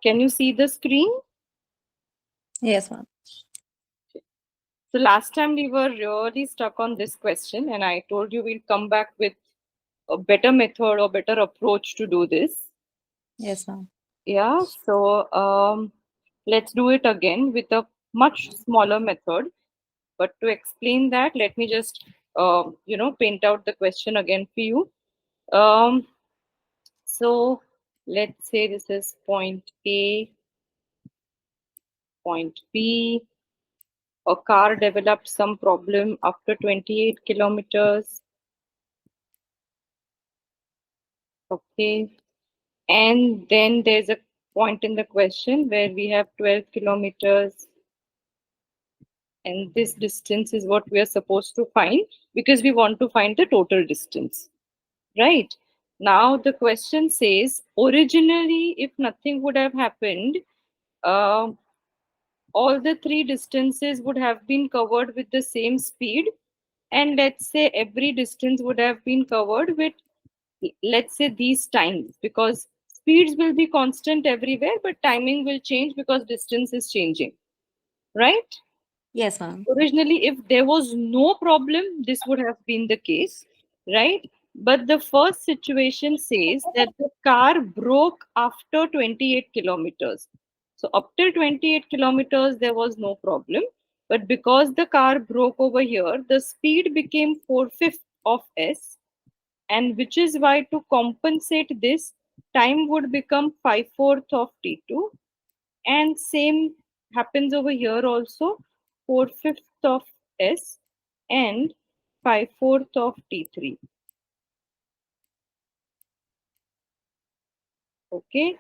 Can you see the screen? Yes, ma'am. So last time we were really stuck on this question, and I told you we'll come back with a better method or better approach to do this. Yes, ma'am. Yeah, so let's do it again with a much smaller method. But to explain that, let me just paint out the question again for you. Um, so let's say this is point A, point B. A car developed some problem after 28 kilometers. Okay. And then there's a point in the question where we have 12 kilometers, and this distance is what we are supposed to find because we want to find the total distance, right? Now the question says originally, if nothing would have happened, uh, all the three distances would have been covered with the same speed, and let's say every distance would have been covered with, let's say, these times, because speeds will be constant everywhere but timing will change because distance is changing, right? Yes, ma'am. Originally, if there was no problem, this would have been the case, right? But the first situation says that the car broke after 28 kilometers. So up till 28 kilometers there was no problem, but because the car broke over here, the speed became 4/5 of s, and which is why to compensate this, time would become 5/4 of t2, and same happens over here also, 4/5 of s and 5/4 of t3. Okay.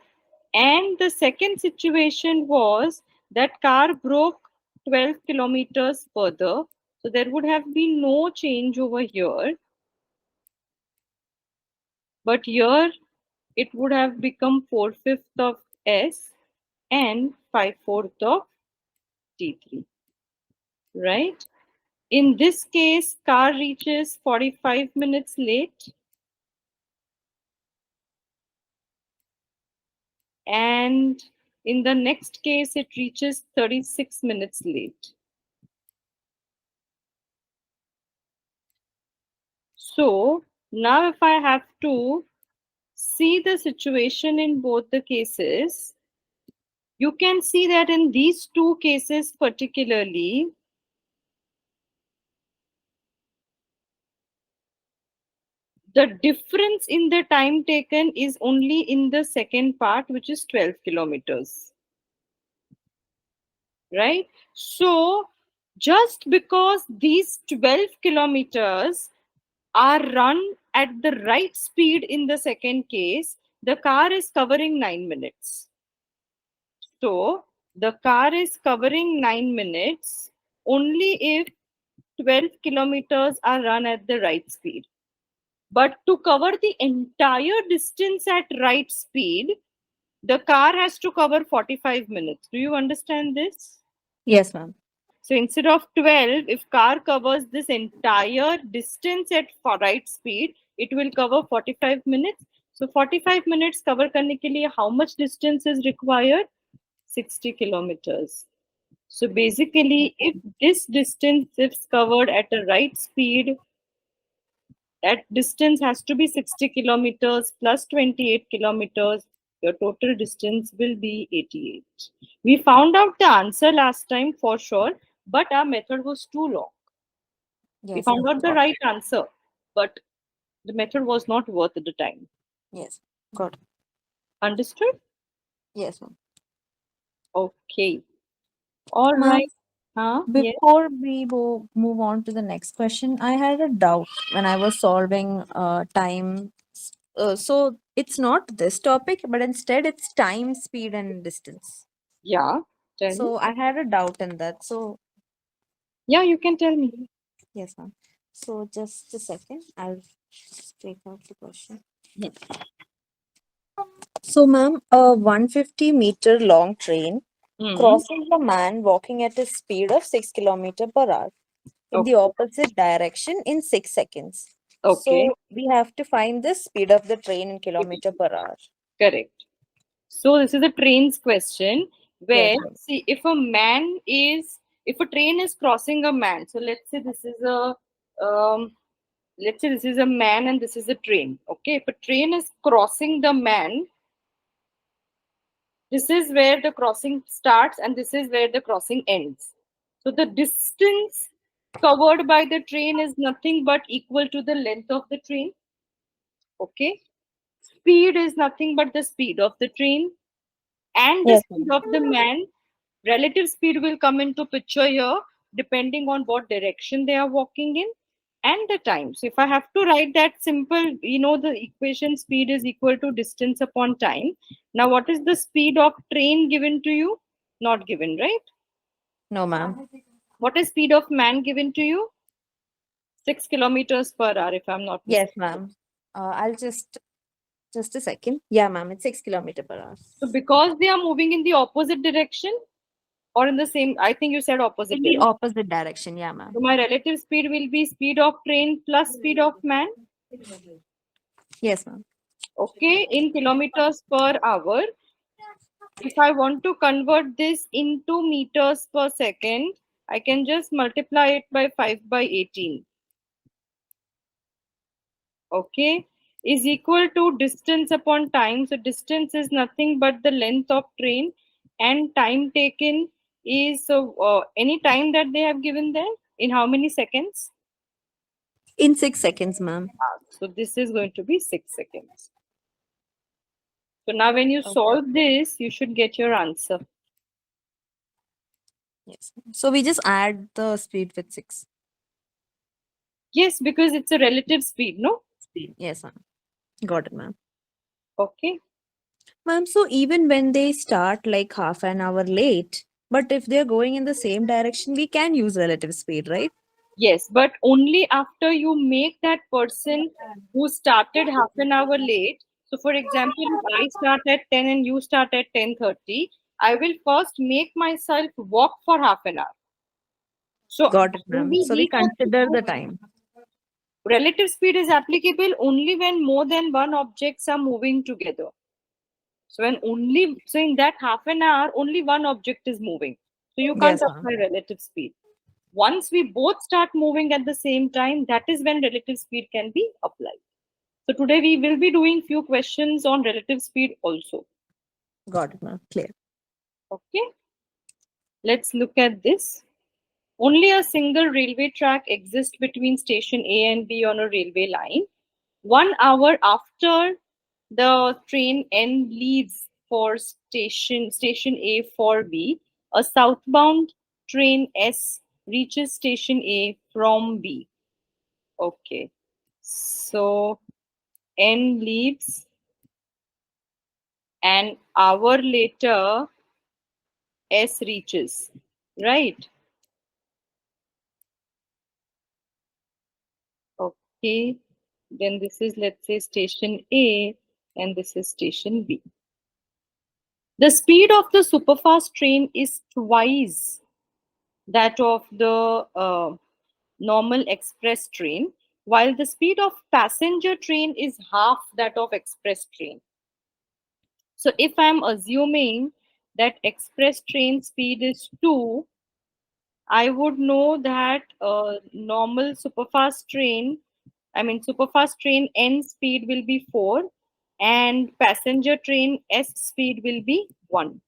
And the second situation was that car broke 12 kilometers further, so there would have been no change over here, but here it would have become 4/5 of s and 5/4 of t3, right? In this case, car reaches 45 minutes late, and in the next case, it reaches 36 minutes late. So now if I have to see the situation in both the cases, you can see that in these two cases particularly, the difference in the time taken is only in the second part, which is 12 kilometers. Right? So just because these 12 kilometers are run at the right speed in the second case, the car is covering 9 minutes. So the car is covering 9 minutes only if 12 kilometers are run at the right speed. But to cover the entire distance at right speed, the car has to cover 45 minutes. Do you understand this? Yes, ma'am. So instead of 12, if car covers this entire distance at right speed, it will cover 45 minutes. So 45 minutes cover करने के लिए how much distance is required? 60 kilometers. So basically, if this distance is covered at a right speed, that distance has to be 60 kilometers plus 28 kilometers. Your total distance will be 88. We found out the answer last time for sure, but our method was too long. We Yes, found ma'am. out the right answer, but the method was not worth the time. Yes. Got it. Understood? Yes, ma'am. Okay. All Ma'am, right. Huh? Yes. before we move on to the next question, I had a doubt when I was solving time. So it's not this topic, but instead it's time, speed, and distance. Yeah. Tell me. So I had a doubt in that. So Yeah, you can tell me. yes, ma'am. So just a second, I'll take out the question. Hmm. So, ma'am, a 150-meter long train Hmm. crosses a man walking at a speed of 6 kilometers per hour in the Okay. opposite direction in 6 seconds. Okay. So we have to find the speed of the train in kilometer per hour. Correct. So this is a trains question where, Yes, ma'am. see, if a train is crossing a man, so let's say this is a man and this is a train. Okay, if a train is crossing the man, this is where the crossing starts and this is where the crossing ends. So the distance covered by the train is nothing but equal to the length of the train. Okay, speed is nothing but the speed of the train and the Yes, speed ma'am. of the man. Relative speed will come into picture here depending on what direction they are walking in and the time. So if I have to write that simple, the equation speed is equal to distance upon time. Now what is the speed of train given to you? Not given, right? No, ma'am. What is speed of man given to you? 6 kilometers per hour, if I'm not Yes, mistaken. ma'am. I'll just a second. Yeah, ma'am. It's 6 kilometer per hour. So because they are moving in the opposite direction or in the same, I think you said opposite In the direction. opposite direction. Yeah, So ma'am. my relative speed will be speed of train plus speed of man. Yes, ma'am. Okay, in kilometers per hour. If I want to convert this into meters per second, I can just multiply it by 5 by 18. Okay, is equal to distance upon time. So distance is nothing but the length of train and time taken is, so any time that they have given there in how many seconds? In 6 seconds, ma'am. So this is going to be 6 seconds. So now when you Okay. solve this, you should get your answer. Yes. So we just add the speed with 6. Yes, because it's a relative speed, no? Speed. Yes, ma'am. Got it, ma'am. Okay. Ma'am, so even when they start like half an hour late, but if they're going in the same direction, we can use relative speed, right? Yes, but only after you make that person who started half an hour late. So, for example, if I start at 10 and you start at 10:30, I will first make myself walk for half an hour. So, Got it, when ma'am. we So we reach at consider the time. relative speed is applicable only when more than one objects are moving together. So in that half an hour, only one object is moving. So you can't Yes, ma'am. apply relative speed. Once we both start moving at the same time, that is when relative speed can be applied. So today we will be doing few questions on relative speed also. Got it, ma'am. Clear. Okay, let's look at this. Only a single railway track exists between station A and B on a railway line. 1 hour after the train N leaves for station A for B, a southbound train S reaches station A from B. Okay. So N leaves, an hour later S reaches. Right. Okay. Then this is, let's say, station A and this is station B. The speed of the superfast train is twice that of the normal express train, while the speed of passenger train is half that of express train. So if I'm assuming that express train speed is 2, I would know that superfast train N speed will be 4 and passenger train S speed will be 1.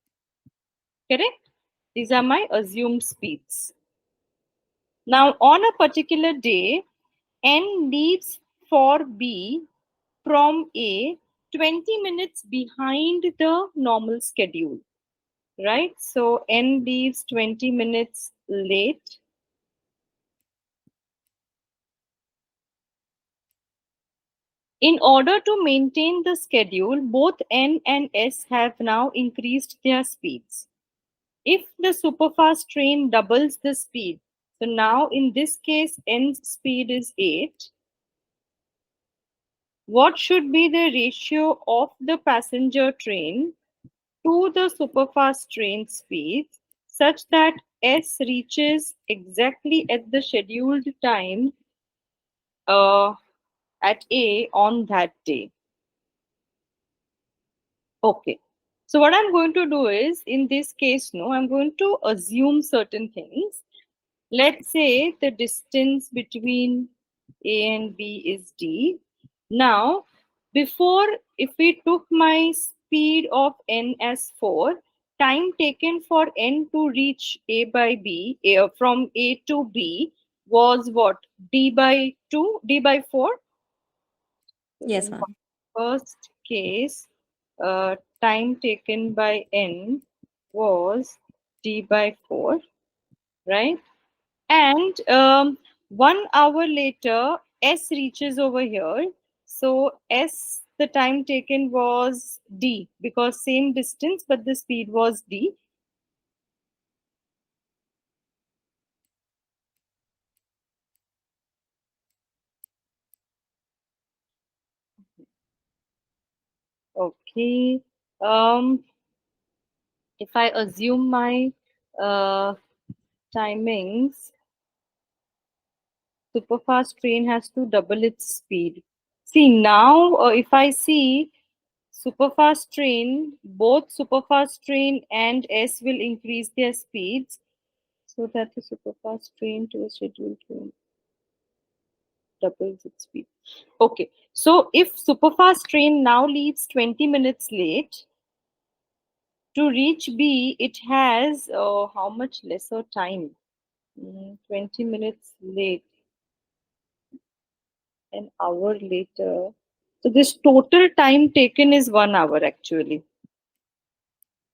Correct? These are my assumed speeds. Now, on a particular day, N leaves for B from A 20 minutes behind the normal schedule, right? So N leaves 20 minutes late. In order to maintain the schedule, both N and S have now increased their speeds. If the superfast train doubles the speed, so now in this case, N's speed is 8. What should be the ratio of the passenger train to the superfast train speed such that S reaches exactly at the scheduled time at A on that day? Okay. So what I'm going to do is, in this case, no, I'm going to assume certain things. Let's say the distance between A and B is D. Now, before, if we took my speed of n as 4, time taken for n to reach A by B, from A to B, was what? D by 2, D by 4? Yes, In ma'am. first case, time taken by n was d by 4, right? And 1 hour later, s reaches over here. So s, the time taken was d, because same distance, but the speed was d. Okay. If I assume my uh, timings, superfast train has to double its speed. See, now if I see superfast train, both superfast train and S will increase their speeds so that the superfast train to a scheduled train doubles its speed. Okay, so if superfast train now leaves 20 minutes late, to reach B, it has how much lesser time? 20 minutes late, an hour later. So this total time taken is 1 hour actually.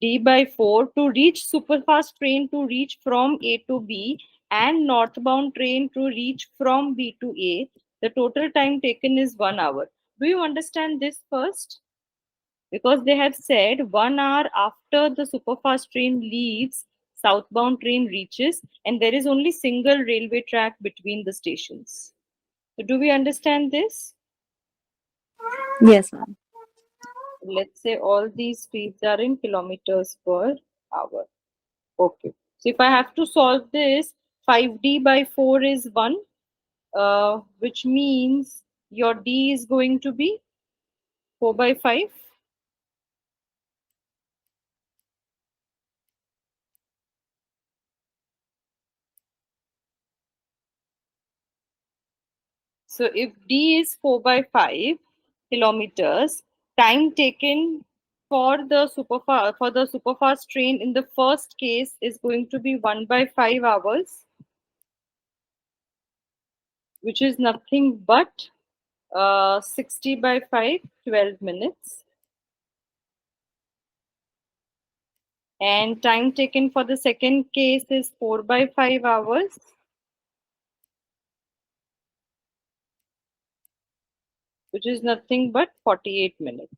D by 4 to reach superfast train to reach from A to B and northbound train to reach from B to A. The total time taken is 1 hour. Do you understand this first? Because they have said 1 hour after the superfast train leaves, southbound train reaches, and there is only single railway track between the stations. So do we understand this? Yes, ma'am. Let's say all these speeds are in kilometers per hour. Okay. So if I have to solve this, 5d by 4 is 1, which means your d is going to be 4 by 5. So if d is 4 by 5 kilometers, time taken for the superfast train in the first case is going to be 1 by 5 hours, which is nothing but 60 by 5, 12 minutes. And time taken for the second case is 4 by 5 hours, which is nothing but 48 minutes.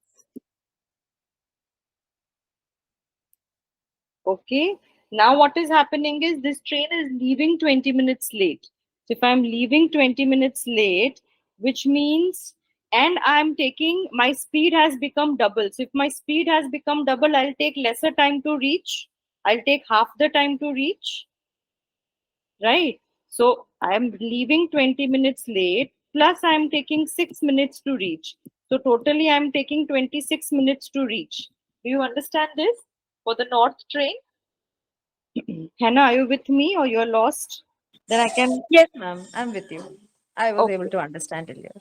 Okay. Now what is happening is this train is leaving 20 minutes late. So if I'm leaving 20 minutes late, which means, and I'm taking, my speed has become double. So if my speed has become double, I'll take lesser time to reach. I'll take half the time to reach, right? So I am leaving 20 minutes late, plus I am taking 6 minutes to reach. So totally I am taking 26 minutes to reach. Do you understand this for the north train? Hannah, are you with me or you're lost? Then I can. Yes, ma'am. I'm with you. I was able Okay, to understand earlier.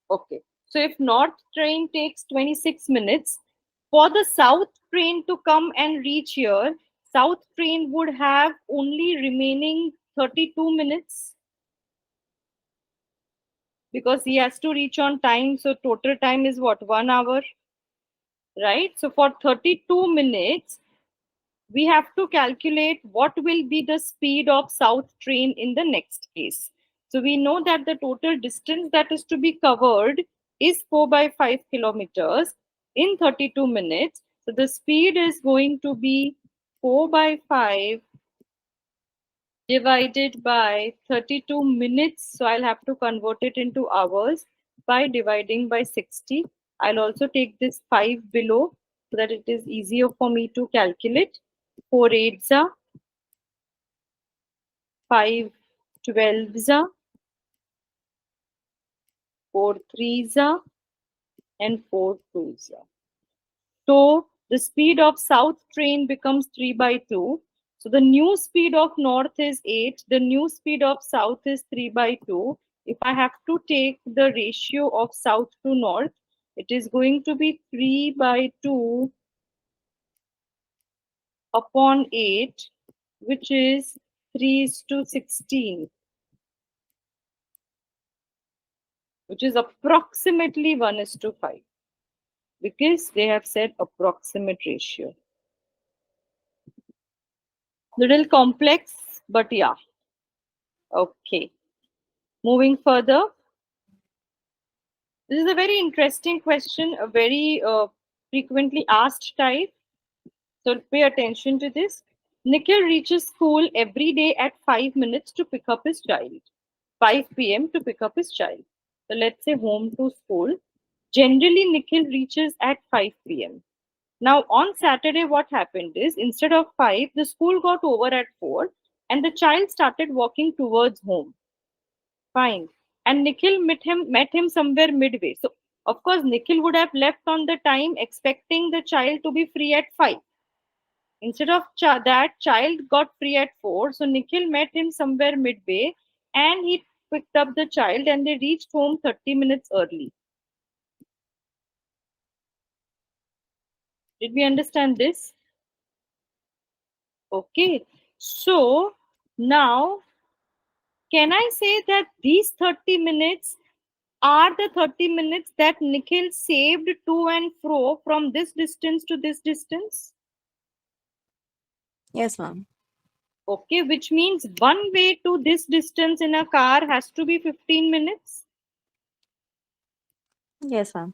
okay. So if north train takes 26 minutes, for the south train to come and reach here, south train would have only remaining 32 minutes because he has to reach on time. So total time is what? 1 hour, right? So for 32 minutes, we have to calculate what will be the speed of south train in the next case. So we know that the total distance that is to be covered is 4 by 5 kilometers in 32 minutes. So the speed is going to be 4 by 5 divided by 32 minutes. So I'll have to convert it into hours by dividing by 60. I'll also take this 5 below so that it is easier for me to calculate. 4 8s are 5 12s are 4 3s are and 4 2s are. So The speed of south train becomes 3 by 2. So the new speed of north is 8. The new speed of south is 3 by 2. If I have to take the ratio of south to north, it is going to be 3 by 2 upon 8, which is 3:16, which is approximately 1:5, because they have said approximate ratio. Little complex, but yeah. Okay. Moving further. This is a very interesting question, a very frequently asked type. So pay attention to this. Nikhil reaches school every day at 5 minutes to pick up his child. 5 p.m. to pick up his child. So let's say home to school. Generally, Nikhil reaches at 5 p.m. Now, on Saturday, what happened is instead of 5, the school got over at 4 and the child started walking towards home. Fine. And Nikhil met him somewhere midway. So, of course, Nikhil would have left on the time expecting the child to be free at 5. Instead of that, child got free at 4. So, Nikhil met him somewhere midway and he picked up the child and they reached home 30 minutes early. Did we understand this? Okay. So, now, can I say that these 30 minutes are the 30 minutes that Nikhil saved to and fro from this distance to this distance? Yes, ma'am. Okay, which means one way to this distance in a car has to be 15 minutes. Yes, ma'am.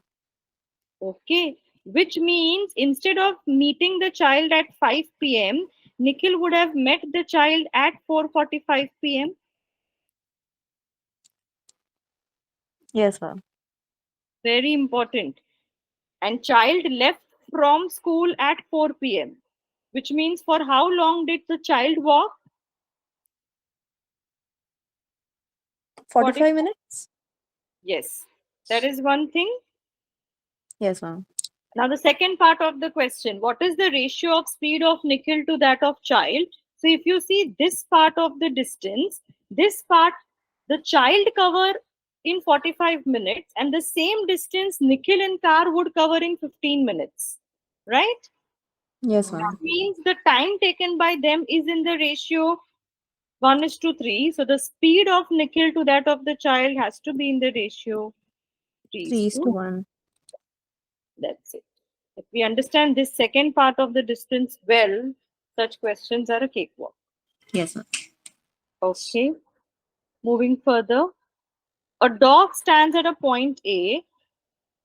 Okay, which means instead of meeting the child at 5 p.m., Nikhil would have met the child at 4:45 p.m. Yes, ma'am. Very important. And child left from school at 4 p.m., which means for how long did the child walk? 45 minutes? Yes, that is one thing. Yes, ma'am. Now, the second part of the question, what is the ratio of speed of Nikhil to that of child? So, if you see this part of the distance, this part, the child cover in 45 minutes, and the same distance Nikhil in car would cover in 15 minutes, right? Yes, That ma'am. means the time taken by them is in the ratio 1:3. So, the speed of Nikhil to that of the child has to be in the ratio 3 to 3:1. 1. That's it. If we understand this second part of the distance well, such questions are a cakewalk. Yes, ma'am. Okay. Moving further. A dog stands at a point A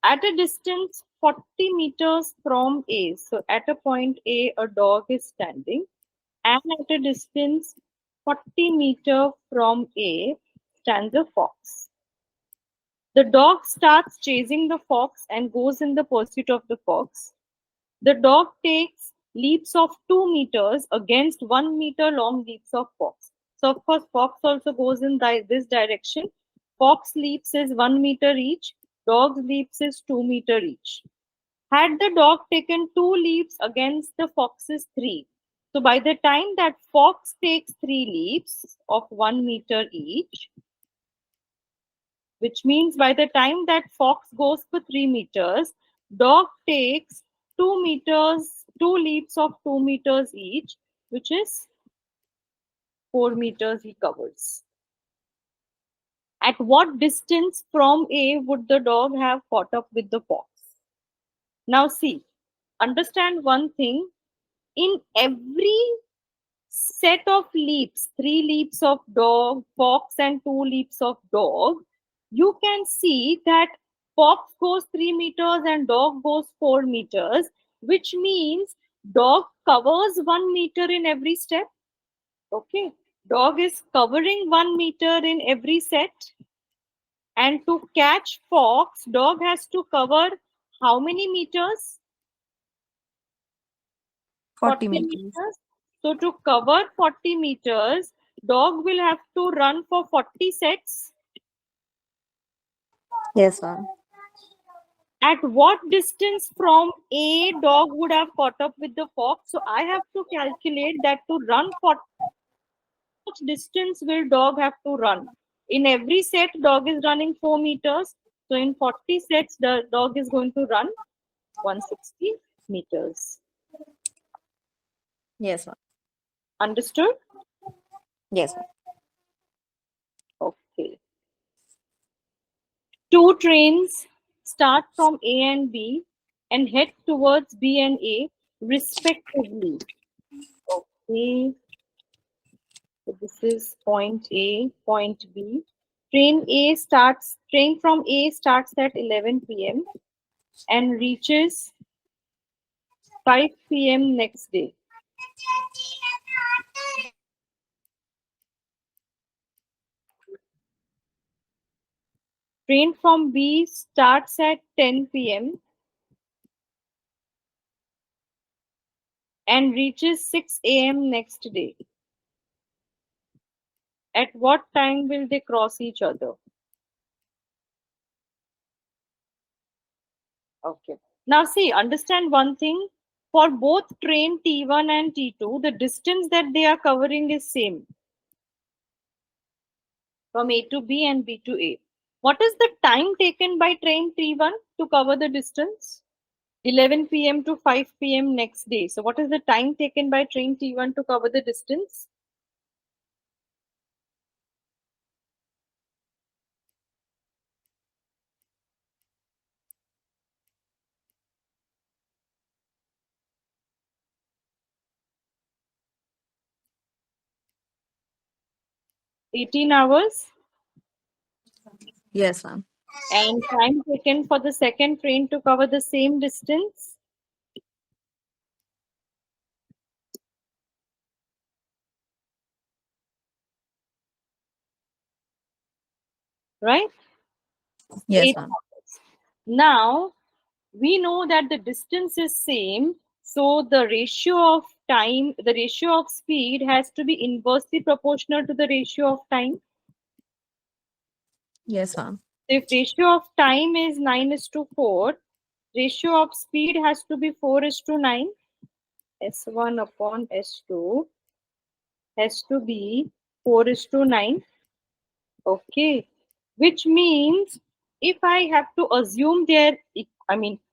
at a distance 40 meters from A. So at a point A, a dog is standing, and at a distance 40 meters from A stands a fox. The dog starts chasing the fox and goes in the pursuit of the fox. The dog takes leaps of 2 meters against 1 meter long leaps of fox. So, of course, fox also goes in this direction. Fox leaps is 1 meter each, dog's leaps is 2 meter each. Had the dog taken 2 leaps against the fox's 3, so by the time that fox takes 3 leaps of 1 meter each, which means by the time that fox goes for 3 meters, dog takes 2 meters, 2 leaps of 2 meters each, which is 4 meters he covers. At what distance from A would the dog have caught up with the fox? Now, see, understand one thing. In every set of leaps, 3 leaps of dog, fox, and 2 leaps of dog, you can see that fox goes 3 meters and dog goes 4 meters, which means dog covers 1 meter in every step. Okay, dog is covering 1 meter in every set, and to catch fox, dog has to cover how many meters? 40 40 meters. meters. So to cover 40 meters, dog will have to run for 40 sets. Yes, ma'am. At what distance from A dog would have caught up with the fox? So I have to calculate that to run for much distance will dog have to run. In every set, dog is running 4 meters. So in 40 sets, the dog is going to run 160 meters. Yes, ma'am. Understood? Yes, ma'am. Okay. Two trains start from A and B and head towards B and A respectively. Okay. So this is point A, point B. Train from A starts at 11 p.m. and reaches 5 p.m. next day. Train from B starts at 10 p.m. and reaches 6 a.m. next day. At what time will they cross each other? Okay. Now see, understand one thing. For both train T1 and T2, the distance that they are covering is same. From A to B and B to A. What is the time taken by train T1 to cover the distance? 11 p.m. to 5 p.m. next day. So what is the time taken by train T1 to cover the distance? $18 hours. Yes, ma'am. And time taken for the second train to cover the same distance? Right? Yes, 8 ma'am. hours. Now, we know that the distance is same. So the ratio of time, the ratio of speed has to be inversely proportional to the ratio of time. Yes, ma'am. If ratio of time is 9:4, ratio of speed has to be 4:9. S1 upon S2 has to be 4:9. Okay. Which means if I have to assume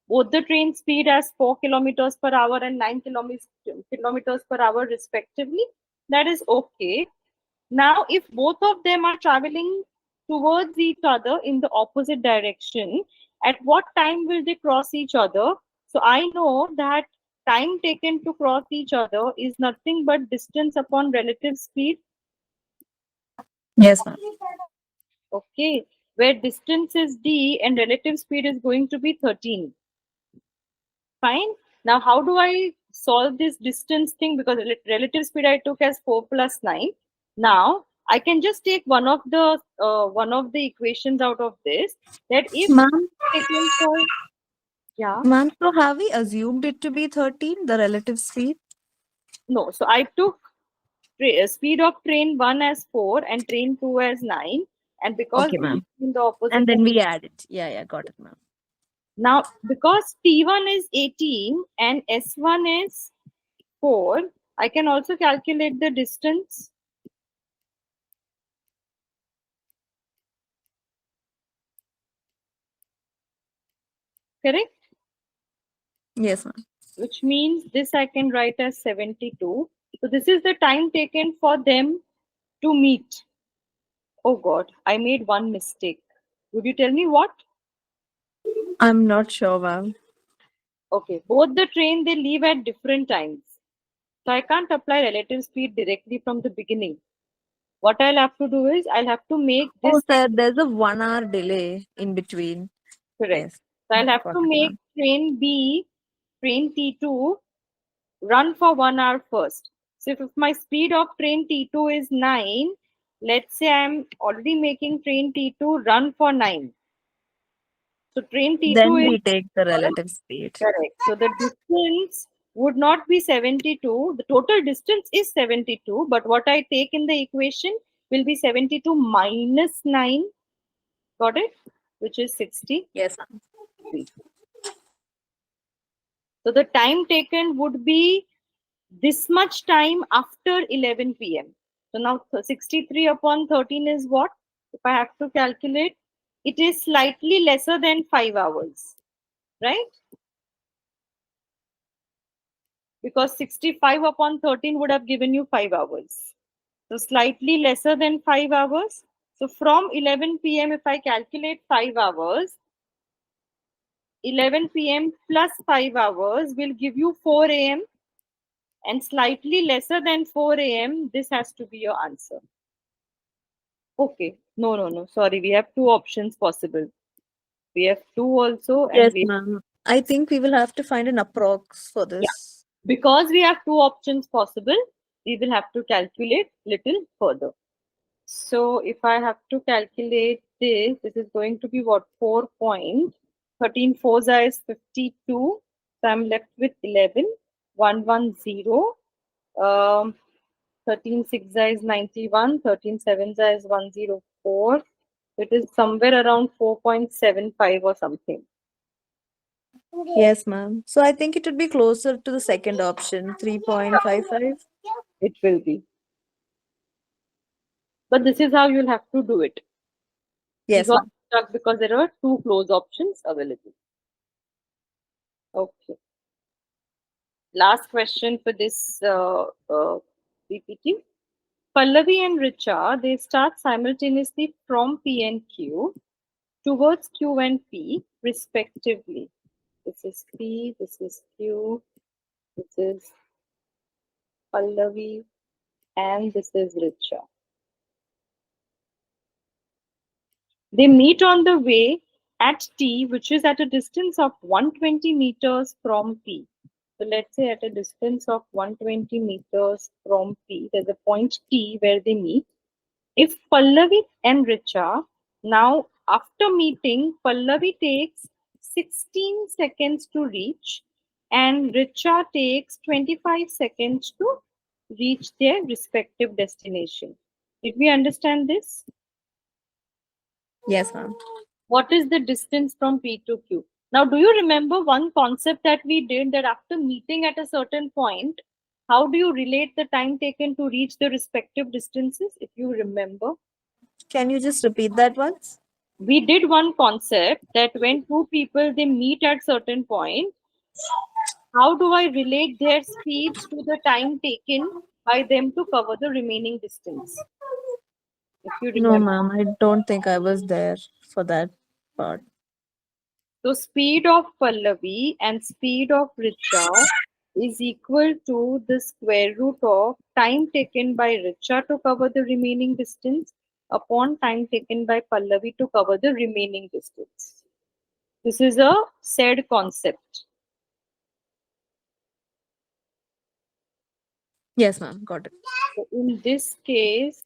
both the train speed as 4 kilometers per hour and 9 kilometers per hour respectively, that is okay. Now, if both of them are traveling towards each other in the opposite direction, at what time will they cross each other? So I know that time taken to cross each other is nothing but distance upon relative speed. Yes, ma'am. Okay, where distance is d and relative speed is going to be 13. Fine. Now, how do I solve this distance thing? Because relative speed I took as 4 plus 9. Now, I can just take one of the equations out of this. That if Ma'am, taken for yeah ma'am, so have we assumed it to be 13, the relative speed? no, so I took speed of train 1 as 4 and train 2 as 9, and because Okay, they ma'am. in the opposite And then we add it. Yeah, yeah, got it, ma'am. now, because T1 is 18 and S1 is 4, I can also calculate the distance. Correct? Yes, ma'am. Which means this I can write as 72. So this is the time taken for them to meet. Oh God, I made one mistake. Would you tell me what? I'm not sure, ma'am. Okay, both the train they leave at different times. So I can't apply relative speed directly from the beginning. What I'll have to do is I'll have to make Oh, this sir, there's a 1 hour delay in between. correct. Yes, So I'll have got to it, make ma'am. train B, train T2 run for 1 hour first. So if my speed of train T2 is 9, let's say I'm already making train T2 run for 9. So train T2 Then is we take the relative speed. correct. So the distance would not be 72. The total distance is 72, but what I take in the equation will be 72 minus 9. Got it? Which is 63. Yes, ma'am. So the time taken would be this much time after 11 p.m. So now 63 upon 13 is what? If I have to calculate, it is slightly lesser than 5 hours, right? Because 65 upon 13 would have given you 5 hours. So slightly lesser than 5 hours. So from 11 p.m. if I calculate 5 hours, 11 p.m. plus 5 hours will give you 4 a.m. and slightly lesser than 4 a.m. This has to be your answer. Okay. No. Sorry. We have two options possible. We have two also. Yes, And we, ma'am. I think we will have to find an approx for yeah, this. because we have two options possible, we will have to calculate little further. So if I have to calculate this is going to be what? 4 point. 13 fours is 52. So I'm left with 11. 110. 13 6 is 91. 13 7 is 104. It is somewhere around 4.75 or something. Yes, ma'am. So I think it would be closer to the second option, 3.55. It will be. But this is how you'll have to do it. We Yes, got ma'am. stuck because there are two close options available. Okay. Last question for this PPT. Pallavi and Richa, they start simultaneously from P and Q towards Q and P, respectively. This is P, this is Q, this is Pallavi, and this is Richa. They meet on the way at T, which is at a distance of 120 meters from P. So let's say at a distance of 120 meters from P, there's a point T where they meet. If Pallavi and Richa, now after meeting, Pallavi takes 16 seconds to reach and Richa takes 25 seconds to reach their respective destination. Did we understand this? Yes, ma'am. What is the distance from P to Q? Now, do you remember one concept that we did, that after meeting at a certain point, how do you relate the time taken to reach the respective distances? If you remember, Can you just repeat that once? we did one concept that when two people they meet at certain point, how do I relate their speeds to the time taken by them to cover the remaining distance? If you No, remember. ma'am. I don't think I was there for that part. So speed of Pallavi and speed of Richa is equal to the square root of time taken by Richa to cover the remaining distance upon time taken by Pallavi to cover the remaining distance. This is a said concept. Yes, ma'am. Got it. So in this case,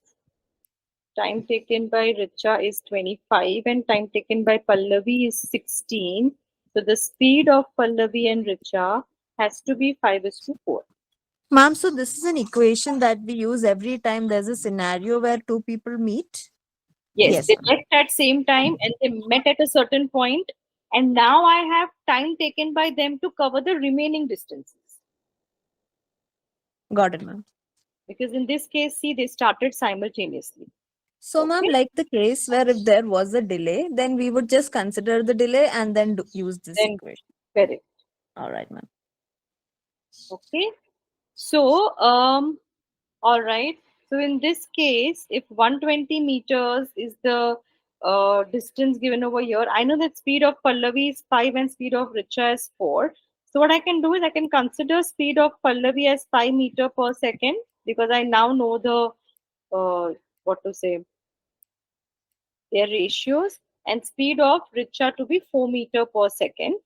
time taken by Richa is 25 and time taken by Pallavi is 16. So the speed of Pallavi and Richa has to be 5:4. Ma'am, so this is an equation that we use every time there's a scenario where two people meet? Yes, Yes, they ma'am. met at same time and they met at a certain point, and now I have time taken by them to cover the remaining distances. Got it, ma'am. Because in this case, see, they started simultaneously. So, ma'am, Okay, like the case where if there was a delay, then we would just consider the delay and then use this then equation. correct. All right, ma'am. Okay, so all right. So in this case, if 120 meters is the distance given over here, I know that speed of Pallavi is 5 and speed of Richa is 4. So what I can do is I can consider speed of Pallavi as 5 meter per second because I now know the what to say, their ratios, and speed of Richa to be 4 meter per second.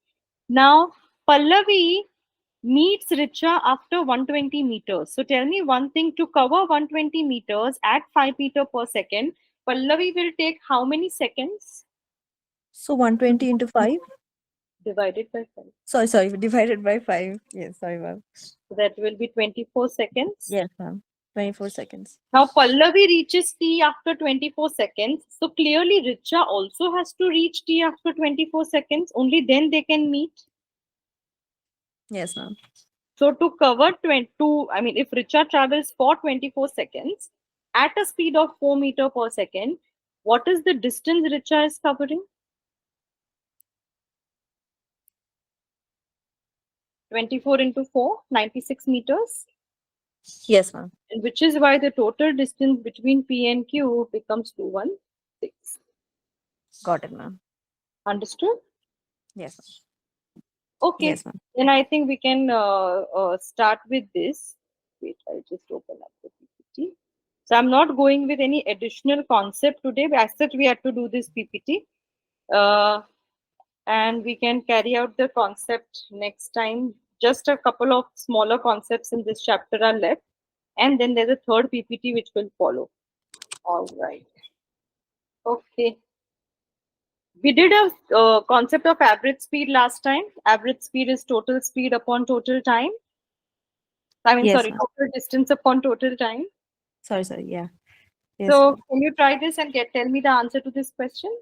Now Pallavi meets Richa after 120 meters. So tell me one thing, to cover 120 meters at 5 meter per second, Pallavi will take how many seconds? So 120 into 5? Divided by 5. Sorry, divided by 5. Yes, sorry, ma'am. So that will be 24 seconds. Yes, ma'am. 24 seconds. Now Pallavi reaches T after 24 seconds. So clearly Richa also has to reach T after 24 seconds. Only then they can meet. Yes, ma'am. So to cover 22, I mean, if Richa travels for 24 seconds at a speed of 4 meter per second, what is the distance Richa is covering? 24 into 4, 96 meters. Yes, ma'am. And which is why the total distance between P and Q becomes 216. Got it, ma'am. Understood? Yes, ma'am. Okay. Yes, ma'am. Then I think we can start with this. Wait, I'll just open up the PPT. So I'm not going with any additional concept today. As such, we had to do this PPT. And we can carry out the concept next time. Just a couple of smaller concepts in this chapter are left. And then there's a third PPT which will follow. All right. Okay. We did a concept of average speed last time. Average speed is total speed upon total time. I mean, Yes, sorry, ma'am. total distance upon total time. Sorry. Yeah. Yes, So ma'am. can you try this and tell me the answer to this question?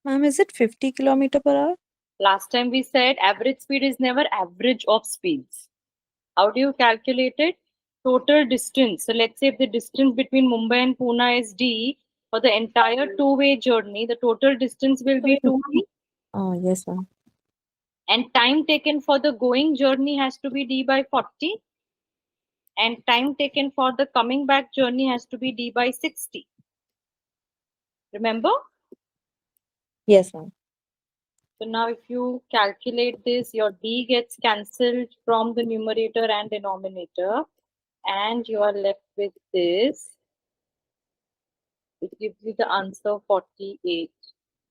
Ma'am, is it 50 kilometer per hour? Last time we said average speed is never average of speeds. How do you calculate it? Total distance. So let's say if the distance between Mumbai and Pune is D, for the entire two-way journey, the total distance will be 2D, Oh, yes, ma'am. and time taken for the going journey has to be D by 40, and time taken for the coming back journey has to be D by 60. Remember? Yes, ma'am. So now if you calculate this, your D gets cancelled from the numerator and denominator, and you are left with this. It gives you the answer 48.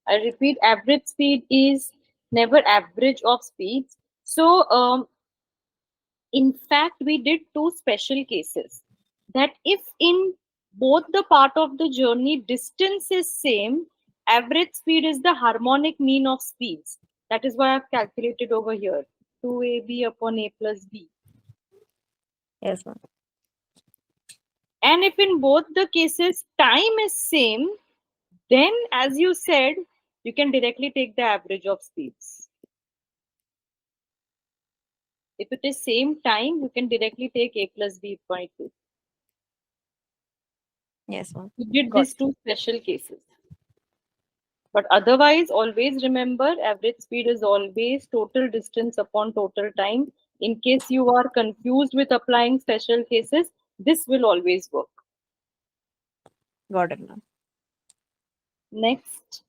I repeat, average speed is never average of speeds. So in fact, we did two special cases. That if in both the part of the journey distance is same, average speed is the harmonic mean of speeds. That is why I've calculated over here 2ab upon a plus b. Yes, ma'am. And if in both the cases time is same, then as you said, you can directly take the average of speeds. If it is same time, you can directly take a plus b by 2. Yes, ma'am. We did Got these two special cases. But otherwise, always remember average speed is always total distance upon total time. In case you are confused with applying special cases, this will always work. Got it, ma'am. Next.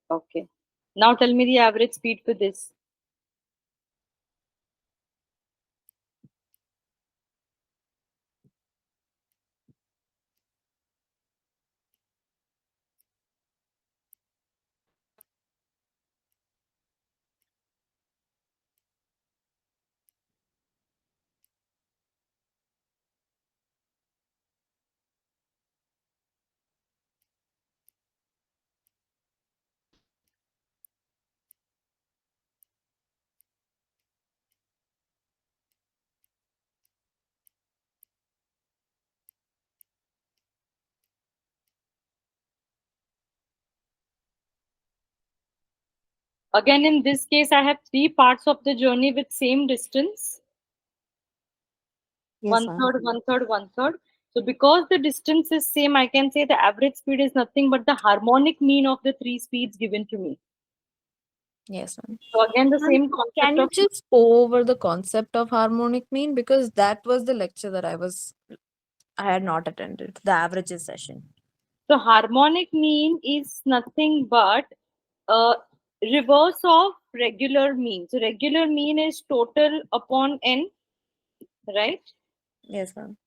Okay. Now tell me the average speed for this. Again, in this case, I have three parts of the journey with same distance. Yes, One ma'am. third, one third, one third. So because the distance is same, I can say the average speed is nothing but the harmonic mean of the three speeds given to me. Yes, ma'am. So again, the Ma'am, same can concept you of just go over the concept of harmonic mean? Because that was the lecture that I had not attended, the averages session. so harmonic mean is nothing but reverse of regular mean. So regular mean is total upon n, right? Yes, ma'am.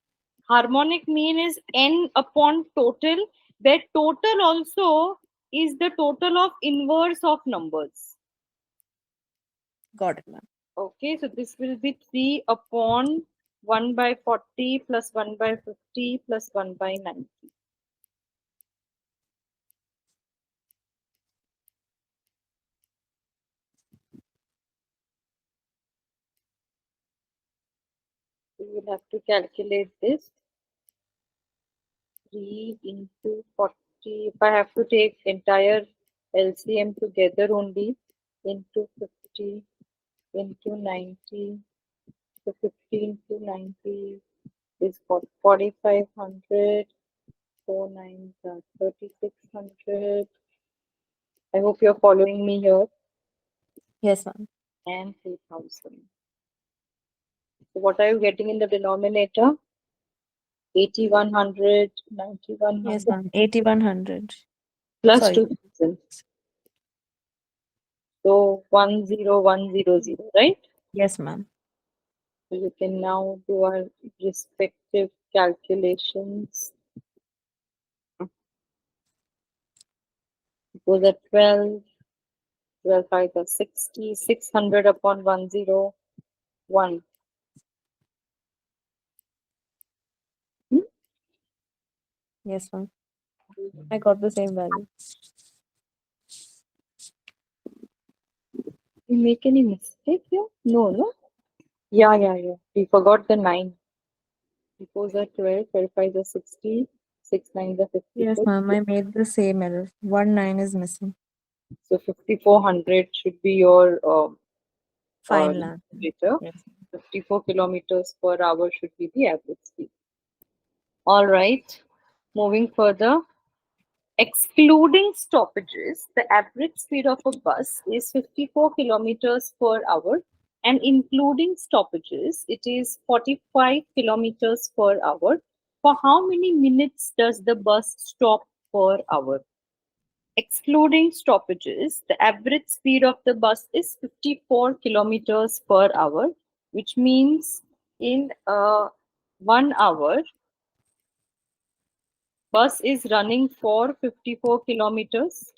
Harmonic mean is n upon total, where total also is the total of inverse of numbers. Got it, ma'am. Okay, so this will be 3 upon 1 by 40 plus 1 by 50 plus 1 by 90. you will have to calculate this. 3 into 40. If I have to take entire LCM together only, into 50 into 90. So 15 to 90 is 4,500. 4 nines are 3,600. I hope you're following me here. Yes, ma'am. And 3,000. So what are you getting in the denominator? 8,100, 9,100 Yes, ma'am. 8,100. plus Sorry. 2,000. So 10100, right? Yes, ma'am. So you can now do our respective calculations. Suppose at 12, 12 5 are 60, 600 upon 101. Yes, ma'am. I got the same value. You make any mistake here? No, no. Yeah. We forgot the 9. Suppose at 12, 12 5 are 60, 6 9 are Yes, 56. ma'am. I made the same error. 1 9 is missing. So 5,400 should be your Final answer. numerator. Yes. 54 kilometers per hour should be the average speed. All right. Moving further. Excluding stoppages, the average speed of a bus is 54 kilometers per hour, and including stoppages, it is 45 kilometers per hour. For how many minutes does the bus stop per hour? Excluding stoppages, the average speed of the bus is 54 kilometers per hour, which means in 1 hour, bus is running for 54 kilometers,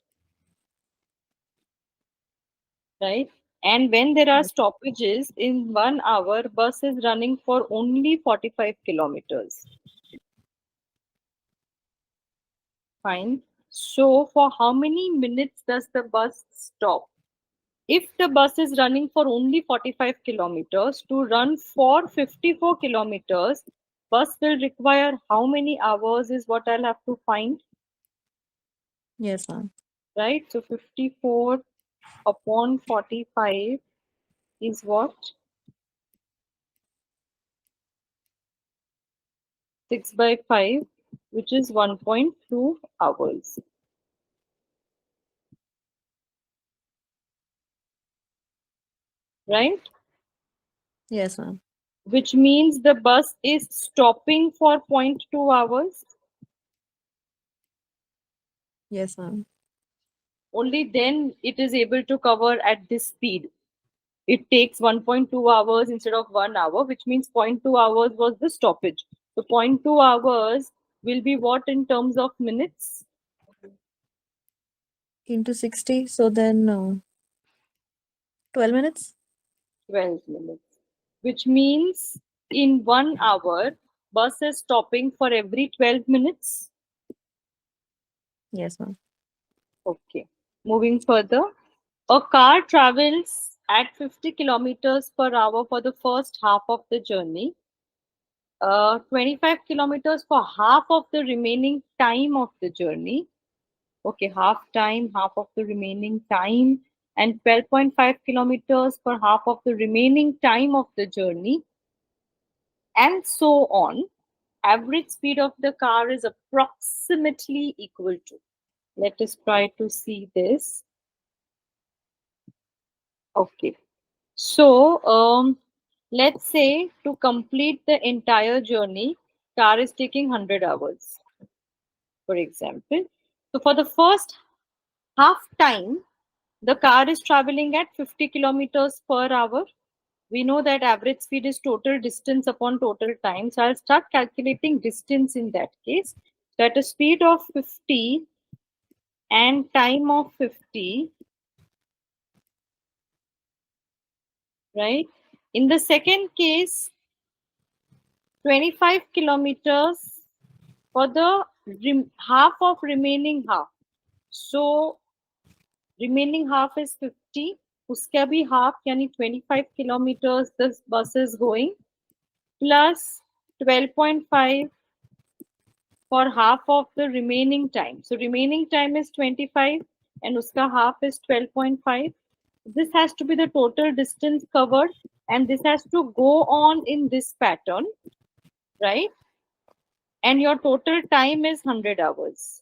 right? And when there are stoppages in 1 hour, bus is running for only 45 kilometers. Fine. So for how many minutes does the bus stop? If the bus is running for only 45 kilometers, to run for 54 kilometers, bus will require how many hours is what I'll have to find, Yes, ma'am. right? So 54 upon 45 is what? 6 by 5, which is 1.2 hours. Right? Yes, ma'am. Which means the bus is stopping for 0.2 hours. Yes, ma'am. Only then it is able to cover at this speed. It takes 1.2 hours instead of 1 hour, which means 0.2 hours was the stoppage. So 0.2 hours will be what in terms of minutes? Into 60. So then 12 minutes? 12 minutes. Which means in 1 hour, bus is stopping for every 12 minutes. Yes, ma'am. Okay. Moving further. A car travels at 50 kilometers per hour for the first half of the journey. 25 kilometers for half of the remaining time of the journey. Okay, half time, half of the remaining time, and 12.5 kilometers for half of the remaining time of the journey, and so on. Average speed of the car is approximately equal to. Let us try to see this. Okay. So, let's say to complete the entire journey, car is taking 100 hours, for example. So, for the first half time, the car is traveling at 50 kilometers per hour. We know that average speed is total distance upon total time. So, I'll start calculating distance in that case. So, at a speed of 50 and time of 50, right? In the second case, 25 kilometers for the half of remaining half. So remaining half is 50. उसका भी half यानी 25 kilometers this bus is going. plus 12.5 for half of the remaining time. So remaining time is 25 and uska half is 12.5. This has to be the total distance covered and this has to go on in this pattern, right? And your total time is 100 hours.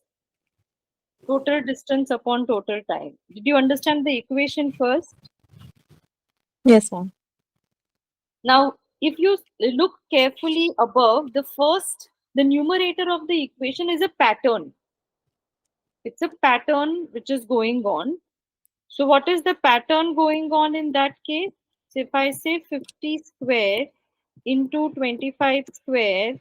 Total distance upon total time. Did you understand the equation first? Yes, ma'am. Now, if you look carefully above, the numerator of the equation is a pattern. It's a pattern which is going on. So what is the pattern going on in that case? So if I say 50 square into 25 square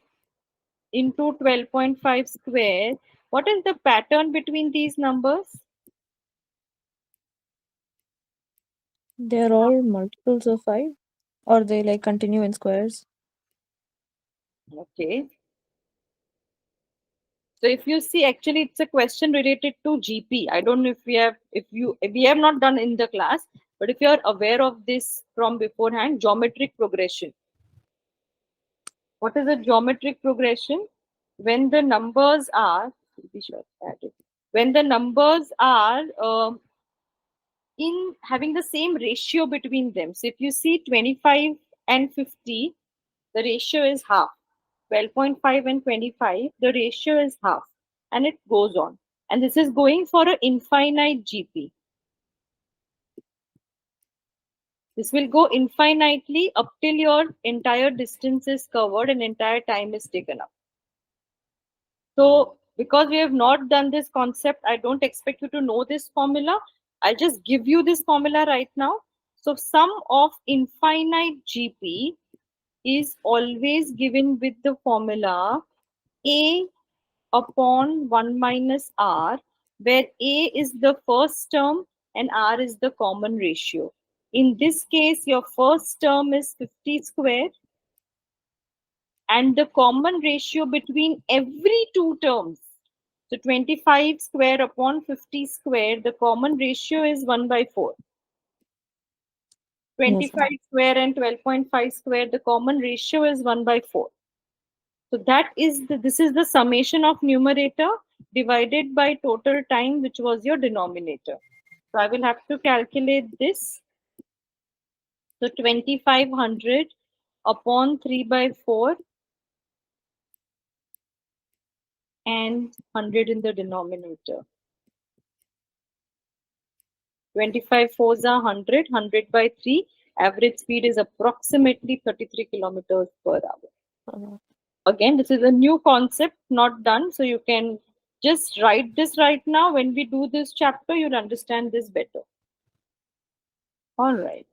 into 12.5 square, what is the pattern between these numbers? They're all multiples of 5, or they like continue in squares? Okay. So if you see, actually, it's a question related to GP. I don't know if we have not done in the class, but if you are aware of this from beforehand, geometric progression. What is a geometric progression? When the numbers are, when the numbers are in having the same ratio between them. So if you see 25 and 50, the ratio is half. 12.5 and 25, the ratio is half. And it goes on. And this is going for an infinite GP. This will go infinitely up till your entire distance is covered and entire time is taken up. So because we have not done this concept, I don't expect you to know this formula. I'll just give you this formula right now. So sum of infinite GP is always given with the formula A upon 1 minus R, where A is the first term and R is the common ratio. In this case, your first term is 50 square and the common ratio between every two terms. So 25 square upon 50 square, the common ratio is 1 by 4. 25 square and 12.5 square, the common ratio is 1 by 4. So this is the summation of numerator divided by total time, which was your denominator. So I will have to calculate this. So 2500 upon 3 by 4 and 100 in the denominator. 25 fours are 100, 100 by 3. Average speed is approximately 33 kilometers per hour. Again, this is a new concept, not done. So you can just write this right now. When we do this chapter, you'll understand this better. All right.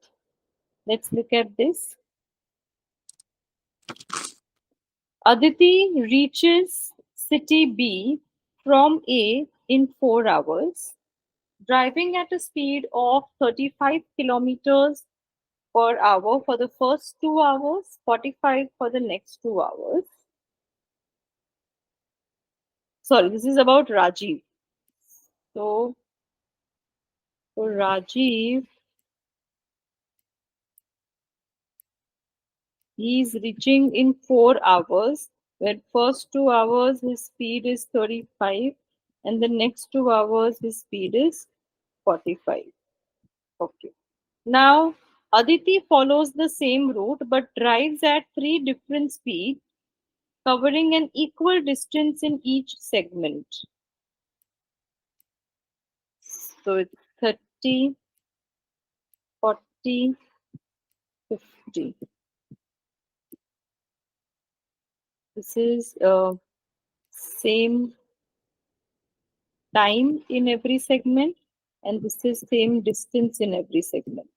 Let's look at this. Aditi reaches city B from A in 4 hours, driving at a speed of 35 kilometers per hour for the first 2 hours, 45 for the next 2 hours. Sorry, this is about Rajiv. So Rajiv, he is reaching in 4 hours, where first 2 hours his speed is 35 and the next 2 hours his speed is 45. Okay. Now, Aditi follows the same route but drives at 3 different speeds, covering an equal distance in each segment. So it's 30, 40, 50. This is same time in every segment and this is same distance in every segment.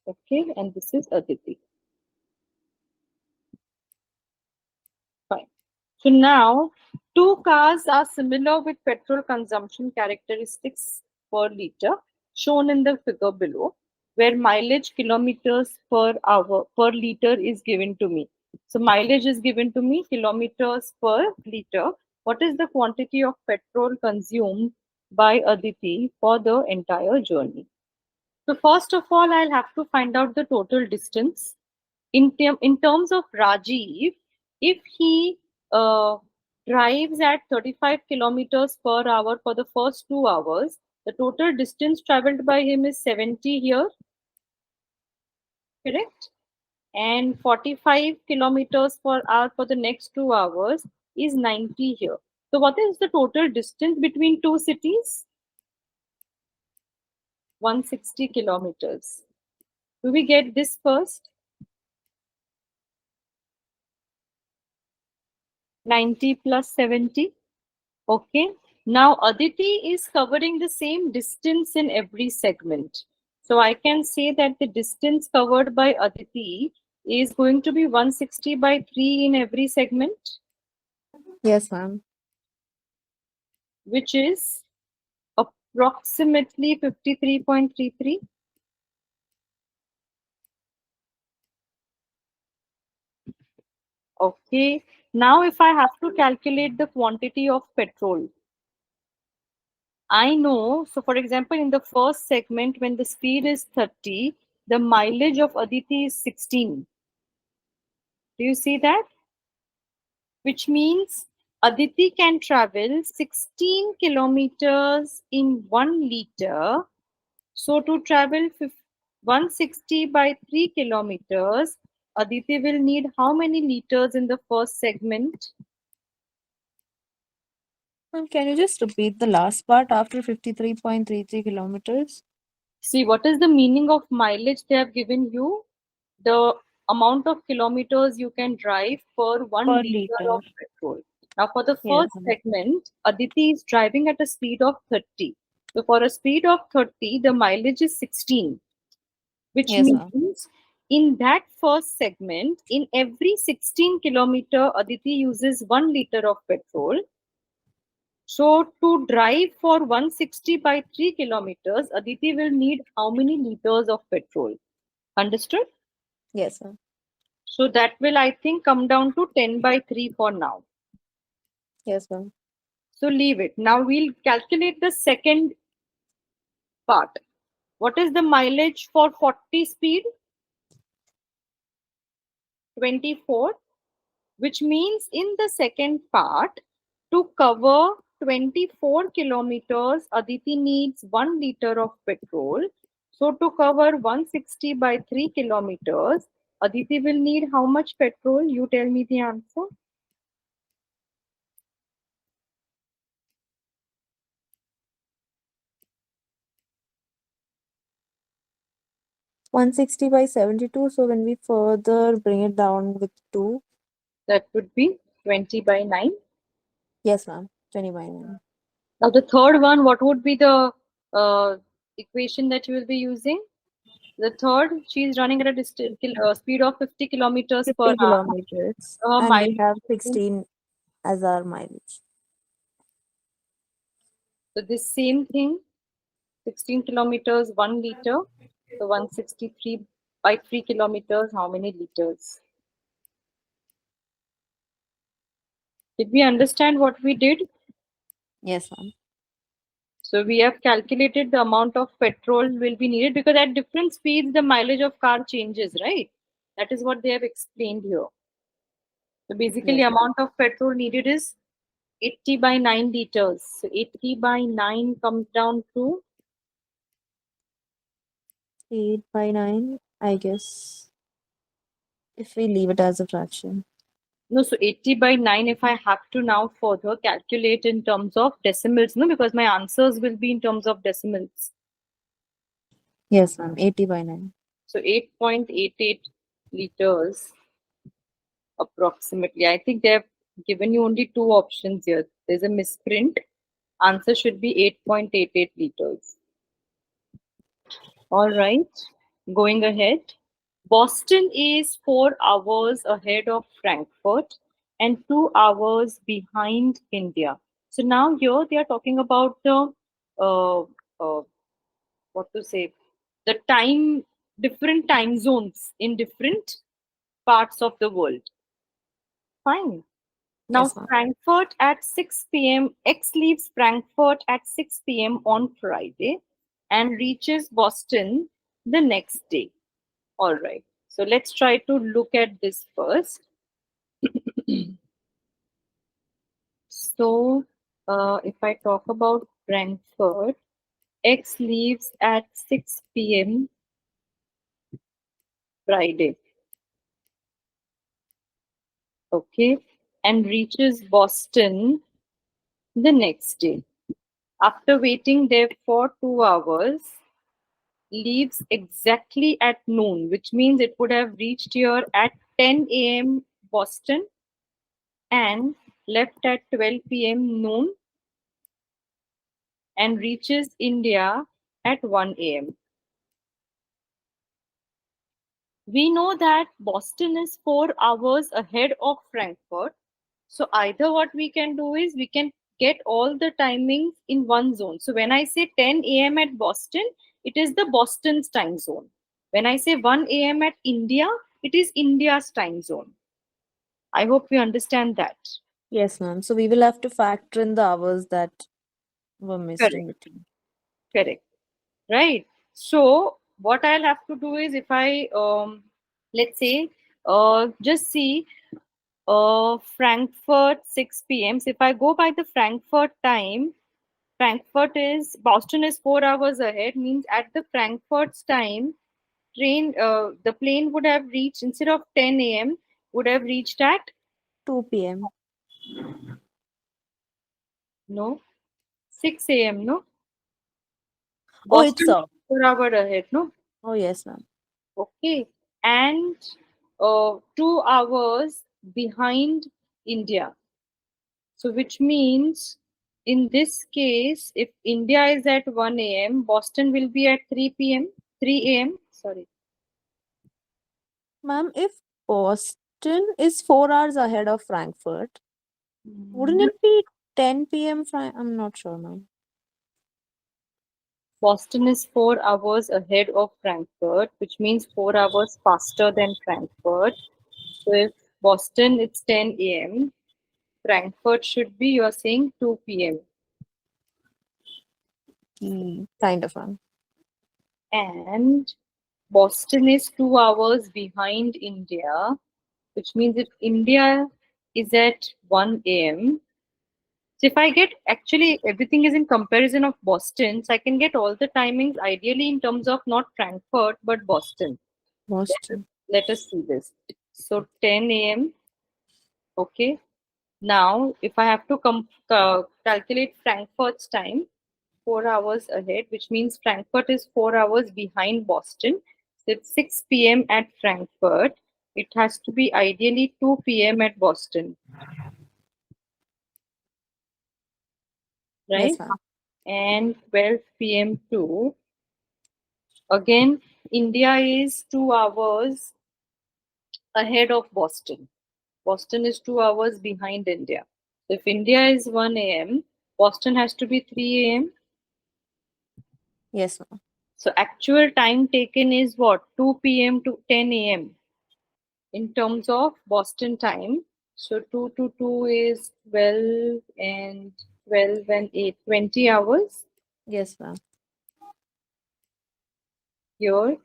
Okay, and this is Aditi. Fine. So now, two cars are similar with petrol consumption characteristics per liter, shown in the figure below, where mileage kilometers per hour per liter is given to me. So mileage is given to me, kilometers per liter. What is the quantity of petrol consumed by Aditi for the entire journey? So first of all, I'll have to find out the total distance. In terms of Rajiv, if he drives at 35 kilometers per hour for the first 2 hours, the total distance traveled by him is 70 here, correct? And 45 kilometers per hour for the next 2 hours is 90 here. So what is the total distance between two cities? 160 kilometers. Do we get this first? 90 plus 70. Okay. Now Aditi is covering the same distance in every segment. So I can say that the distance covered by Aditi is going to be 160 by 3 in every segment, Yes, ma'am. which is approximately 53.33. Okay. Now if I have to calculate the quantity of petrol, I know, so for example, in the first segment, when the speed is 30, the mileage of Aditi is 16. Do you see that? Which means Aditi can travel 16 kilometers in 1 liter. So to travel 160 by 3 kilometers, Aditi will need how many liters in the first segment? Ma'am, can you just repeat the last part after 53.33 kilometers? See, what is the meaning of mileage they have given you? The amount of kilometers you can drive per 1 Per liter liter. of petrol. Now, for the Yes, first ma'am. segment, Aditi is driving at a speed of 30. So, for a speed of 30, the mileage is 16, which Yes, ma'am. means in that first segment, in every 16 kilometer, Aditi uses 1 liter of petrol. So to drive for 160 by 3 kilometers, Aditi will need how many liters of petrol? Understood? Yes, ma'am. So that will, I think, come down to 10 by 3 for now. Yes, ma'am. So leave it. Now we'll calculate the second part. What is the mileage for 40 speed? 24, which means in the second part, to cover 24 kilometers, Aditi needs 1 liter of petrol. So to cover 160 by 3 kilometers, Aditi will need how much petrol? You tell me the answer. 160 by 72. So when we further bring it down with 2. That would be 20 by 9. Yes, ma'am. 20 by 9. Now the third one, what would be the equation that you will be using? The third, she is running at a speed of 50 kilometers per 50 hour. kilometers. Her And we mileage have is, 16 as our mileage. so this same thing, 16 kilometers, 1 liter. So 163 by 3 kilometers, how many liters? Did we understand what we did? Yes, ma'am. So we have calculated the amount of petrol will be needed because at different speeds, the mileage of car changes, right? That is what they have explained here. So basically, Yes. amount of petrol needed is 80 by 9 liters. So 80 by 9 comes down to 8 by 9, I guess. If we leave it as a fraction. no, so 80 by 9, if I have to now further calculate in terms of decimals, no, because my answers will be in terms of decimals. Yes, ma'am. 80 by 9. So 8.88 liters approximately. I think they have given you only two options here. There's a misprint. Answer should be 8.88 liters. All right, going ahead. Boston is 4 hours ahead of Frankfurt and 2 hours behind India. So now here they are talking about the uh, what to say, the time, different time zones in different parts of the world. Fine. Now Yes, ma'am. Frankfurt at 6 p.m. X leaves Frankfurt at 6 p.m. on Friday and reaches Boston the next day. All right. So let's try to look at this first. So if I talk about Frankfurt, X leaves at 6 p.m. Friday. Okay. And reaches Boston the next day. After waiting there for 2 hours, leaves exactly at noon, which means it would have reached here at 10 a.m. Boston and left at 12 p.m. noon and reaches India at 1 a.m. We know that Boston is 4 hours ahead of Frankfurt. So either what we can do is we can get all the timings in one zone. So when I say 10 a.m. at Boston, it is the Boston's time zone. When I say 1 a.m. at India, it is India's time zone. I hope you understand that. Yes, ma'am. So we will have to factor in the hours that were missed in Correct. between. Correct. Right. So what I'll have to do is if I let's say just see Frankfurt 6 p.m. So if I go by the Frankfurt time, Frankfurt is Boston is 4 hours ahead. Means at the Frankfurt's time, the plane would have reached instead of 10 a.m. would have reached at 2 p.m. no 6 a.m. No, Oh, it's Boston is 4 hours ahead. No, oh yes, ma'am. okay, and 2 hours behind India. So which means in this case, if India is at 1 a.m., Boston will be at 3 p.m. 3 a.m. Sorry. Ma'am, if Boston is 4 hours ahead of Frankfurt, wouldn't it be 10 p.m. I'm not sure, ma'am. Boston is 4 hours ahead of Frankfurt, which means 4 hours faster than Frankfurt. So if Boston it's 10 a.m., Frankfurt should be you're saying 2 p.m. Kind of, ma'am. And Boston is 2 hours behind India, which means if India is at 1 a.m., so if I get actually everything is in comparison of Boston, so I can get all the timings ideally in terms of not Frankfurt but Boston. Boston. Let us see this. So 10 a.m. Okay. Now, if I have to calculate Frankfurt's time, 4 hours ahead, which means Frankfurt is 4 hours behind Boston. So it's 6 p.m. at Frankfurt. It has to be ideally 2 p.m. at Boston, right? Yes, ma'am. And 12 p.m. to again, India is 2 hours ahead of Boston. Boston is 2 hours behind India. If India is 1 a.m., Boston has to be 3 a.m. Yes, ma'am. So actual time taken is what? 2 p.m. to 10 a.m. in terms of Boston time. So 2 to 2 is 12 and 12 and 8, 20 hours Yes, ma'am. here.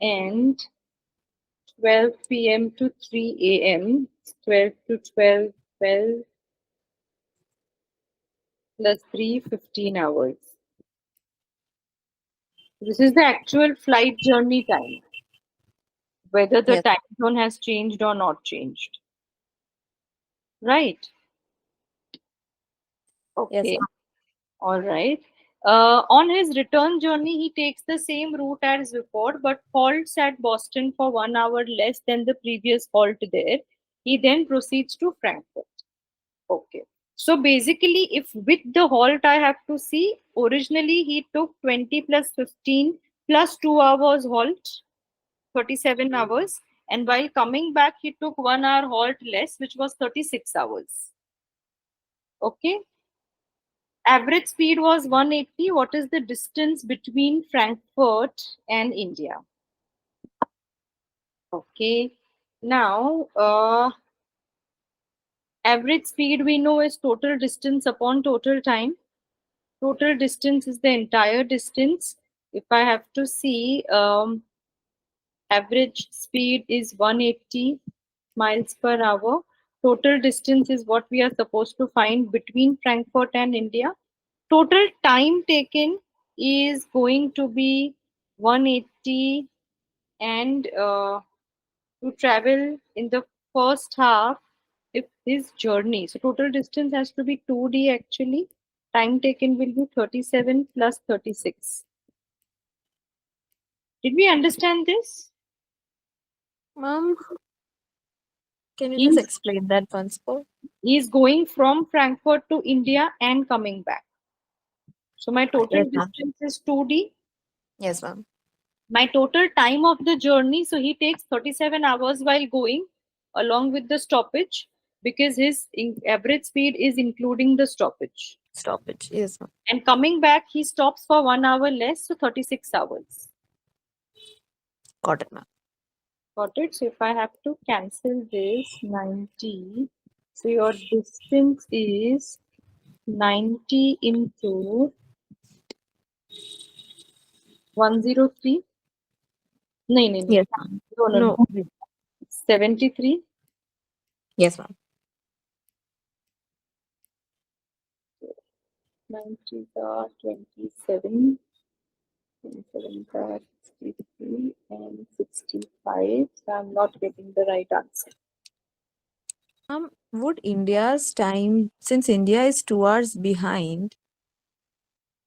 And 12 p.m. to 3 a.m. 12 to 12, 12 plus 3, 15 hours. This is the actual flight journey time, whether the Yes. time zone has changed or not changed. Right? Yes, Okay. ma'am. All right. On his return journey, he takes the same route as before, but halts at Boston for 1 hour less than the previous halt there. He then proceeds to Frankfurt. Okay. So basically, if with the halt I have to see, originally he took 20 plus 15 plus 2 hours halt, 37 hours. And while coming back, he took 1 hour halt less, which was 36 hours. Okay. Average speed was 180. What is the distance between Frankfurt and India? Okay. Now, average speed we know is total distance upon total time. Total distance is the entire distance. If I have to see, average speed is 180 miles per hour. Total distance is what we are supposed to find between Frankfurt and India. Total time taken is going to be 180, and to travel in the first half, if his journey, so total distance has to be 2D actually. Time taken will be 37 plus 36. Did we understand this? Mom, can you just He's, explain that once more? he's going from Frankfurt to India and coming back. So my total Yes, ma'am. distance is 2D. Yes, ma'am. My total time of the journey, so he takes 37 hours while going along with the stoppage, because his average speed is including the stoppage. Stoppage. Yes, ma'am. And coming back, he stops for 1 hour less, so 36 hours. Got it, ma'am. Got it? So if I have to cancel this 90, so your distance is 90 into 103. No, no, no. Yes, ma'am. No, no, No. no. 73. Yes, ma'am. 90 are 27. 27 are 63 and 65. So I'm not getting the right answer. Would India's time, since India is 2 hours behind,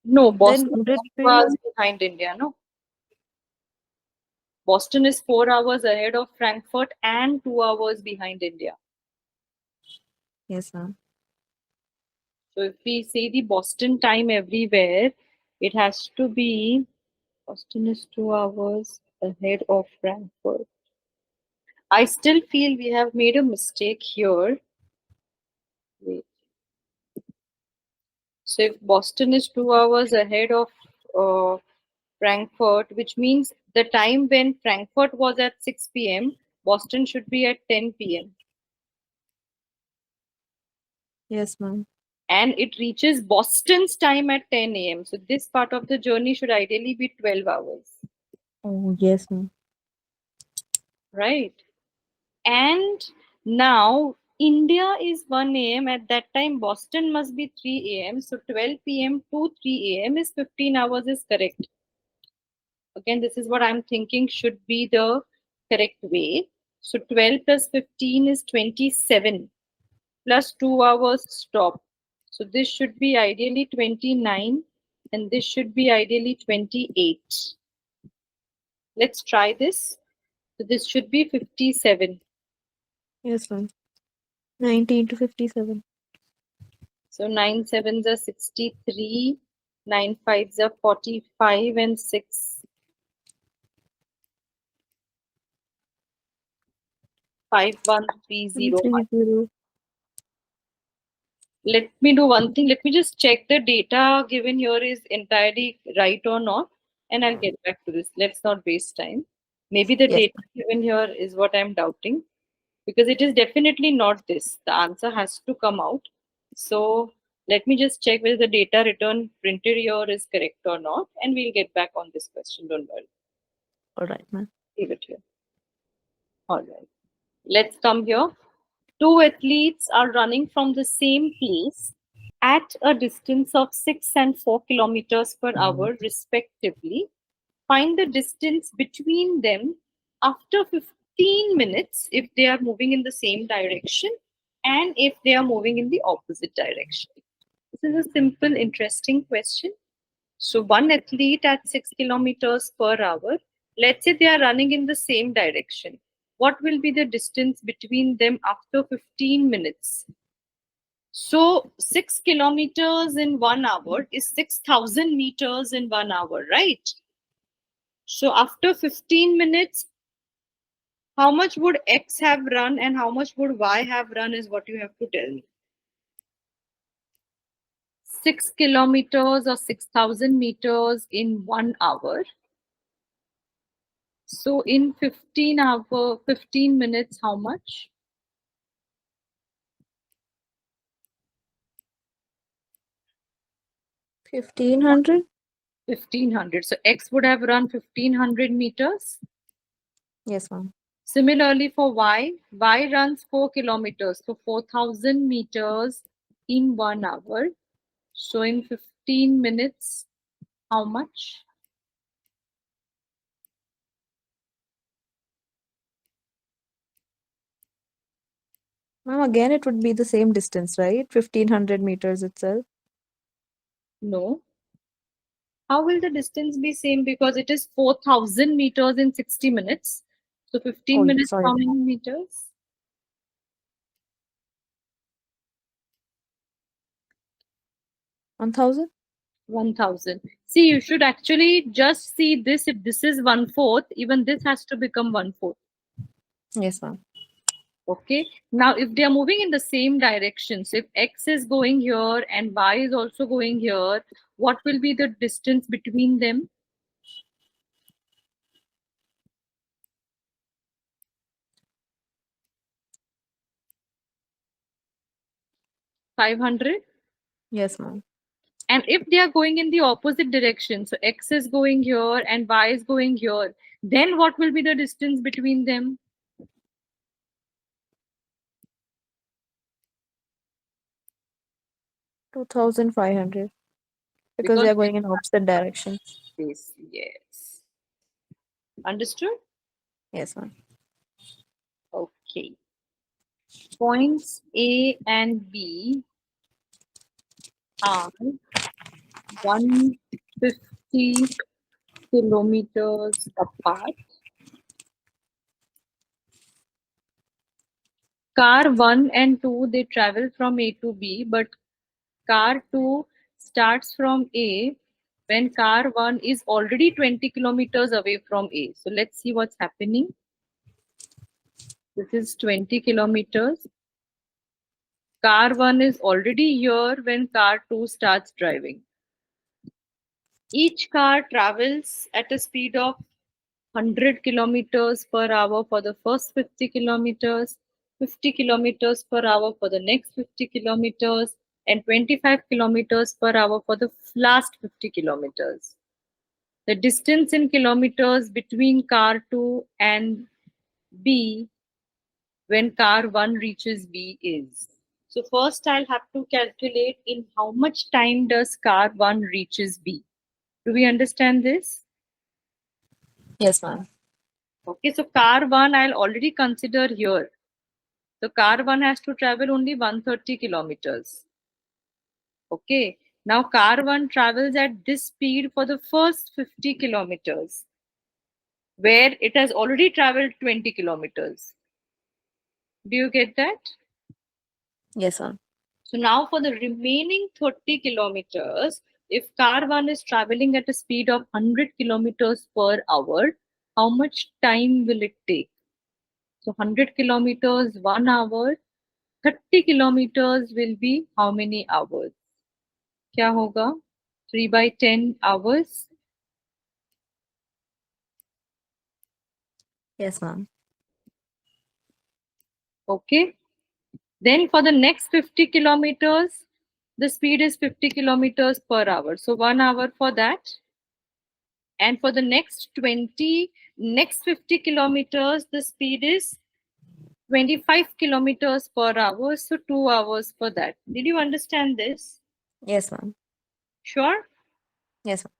No, then Boston would is it 2 be? hours behind India, no? Boston is 4 hours ahead of Frankfurt and 2 hours behind India. Yes, ma'am. So if we say the Boston time everywhere, it has to be Boston is 2 hours ahead of Frankfurt. I still feel we have made a mistake here. Wait. So if Boston is 2 hours ahead of Frankfurt, which means the time when Frankfurt was at 6 p.m., Boston should be at 10 p.m. Yes, ma'am. And it reaches Boston's time at 10 a.m. So this part of the journey should ideally be 12 hours, Oh, yes, ma'am. right? And now India is 1 a.m. At that time, Boston must be 3 a.m. So 12 p.m. to 3 a.m. is 15 hours is correct. Again, this is what I'm thinking should be the correct way. So 12 plus 15 is 27 plus 2 hours stop. So this should be ideally 29 and this should be ideally 28. Let's try this. So this should be 57. Yes, ma'am. 19 to 57. So 9 sevens are 63, 9 fives are 45, and 6 5130. 330. Let me do one thing. Let me just check the data given here is entirely right or not, and I'll get back to this. Let's not waste time. Maybe the Yes, data given here is what I'm doubting, because it is definitely not this. The answer has to come out. So let me just check whether the data return printed here is correct or not, and we'll get back on this question. Don't worry. all right, ma'am. Leave it here. All right. Let's come here. Two athletes are running from the same place at a distance of 6 and 4 kilometers per hour, respectively. Find the distance between them after 15 minutes if they are moving in the same direction and if they are moving in the opposite direction. This is a simple, interesting question. So, one athlete at 6 kilometers per hour, let's say they are running in the same direction. What will be the distance between them after 15 minutes? So 6 kilometers in 1 hour is 6,000 meters in 1 hour, right? So after 15 minutes, how much would X have run and how much would Y have run is what you have to tell me. 6 kilometers or 6,000 meters in 1 hour. So in 15 minutes, how much? 1500. 1500. So X would have run 1500 meters. Yes, ma'am. Similarly for Y runs 4 kilometers. So 4000 meters in 1 hour. So in 15 minutes, how much? Ma'am, again, it would be the same distance, right? 1500 meters itself. No. How will the distance be same? Because it is 4000 meters in 60 minutes. So 15 Oh, minutes, sorry. how many meters? 1000? 1000. See, you should actually just see this. If this is 1/4, even this has to become 1/4. Yes, ma'am. Okay. Now, if they are moving in the same direction, so if X is going here and Y is also going here, what will be the distance between them? $500. Yes, ma'am. And if they are going in the opposite direction, so X is going here and Y is going here, then what will be the distance between them? 2500. Because Because they are going in opposite directions. yes. Understood? Yes, ma'am. Okay. Points A and B are 150 kilometers apart. Car 1 and 2, they travel from A to B, but car 2 starts from A when car 1 is already 20 kilometers away from A. So let's see what's happening. This is 20 kilometers. Car 1 is already here when car 2 starts driving. Each car travels at a speed of 100 kilometers per hour for the first 50 kilometers, 50 kilometers per hour for the next 50 kilometers, and 25 kilometers per hour for the last 50 kilometers. The distance in kilometers between car 2 and B when car 1 reaches B is. So first I'll have to calculate in how much time does car 1 reaches B. Do we understand this? Yes, ma'am. Okay, so car 1 I'll already consider here. So car 1 has to travel only 130 kilometers. Okay, now car 1 travels at this speed for the first 50 kilometers, where it has already traveled 20 kilometers. Do you get that? Yes, ma'am. So now for the remaining 30 kilometers, if car 1 is traveling at a speed of 100 kilometers per hour, how much time will it take? So 100 kilometers, 1 hour, 30 kilometers will be how many hours? क्या होगा? 3/10 hours. Yes, ma'am. Okay. Then for the next 50 kilometers, the speed is 50 kilometers per hour. So 1 hour for that. And for the next 50 kilometers, the speed is 25 kilometers per hour. So 2 hours for that. Did you understand this? Yes, ma'am. Sure. Yes, ma'am.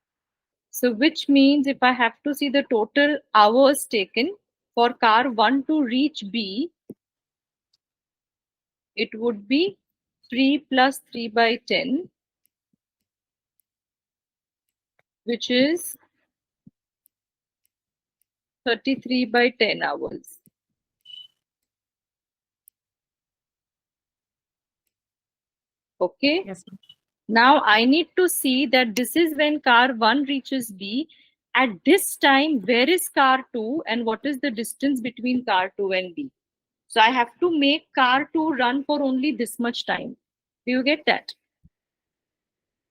So which means if I have to see the total hours taken for car 1 to reach B, it would be 3 plus 3/10, which is 33/10 hours. Okay. Yes, ma'am. Now I need to see that this is when car 1 reaches B. At this time, where is car 2 and what is the distance between car 2 and B? So I have to make car 2 run for only this much time. Do you get that?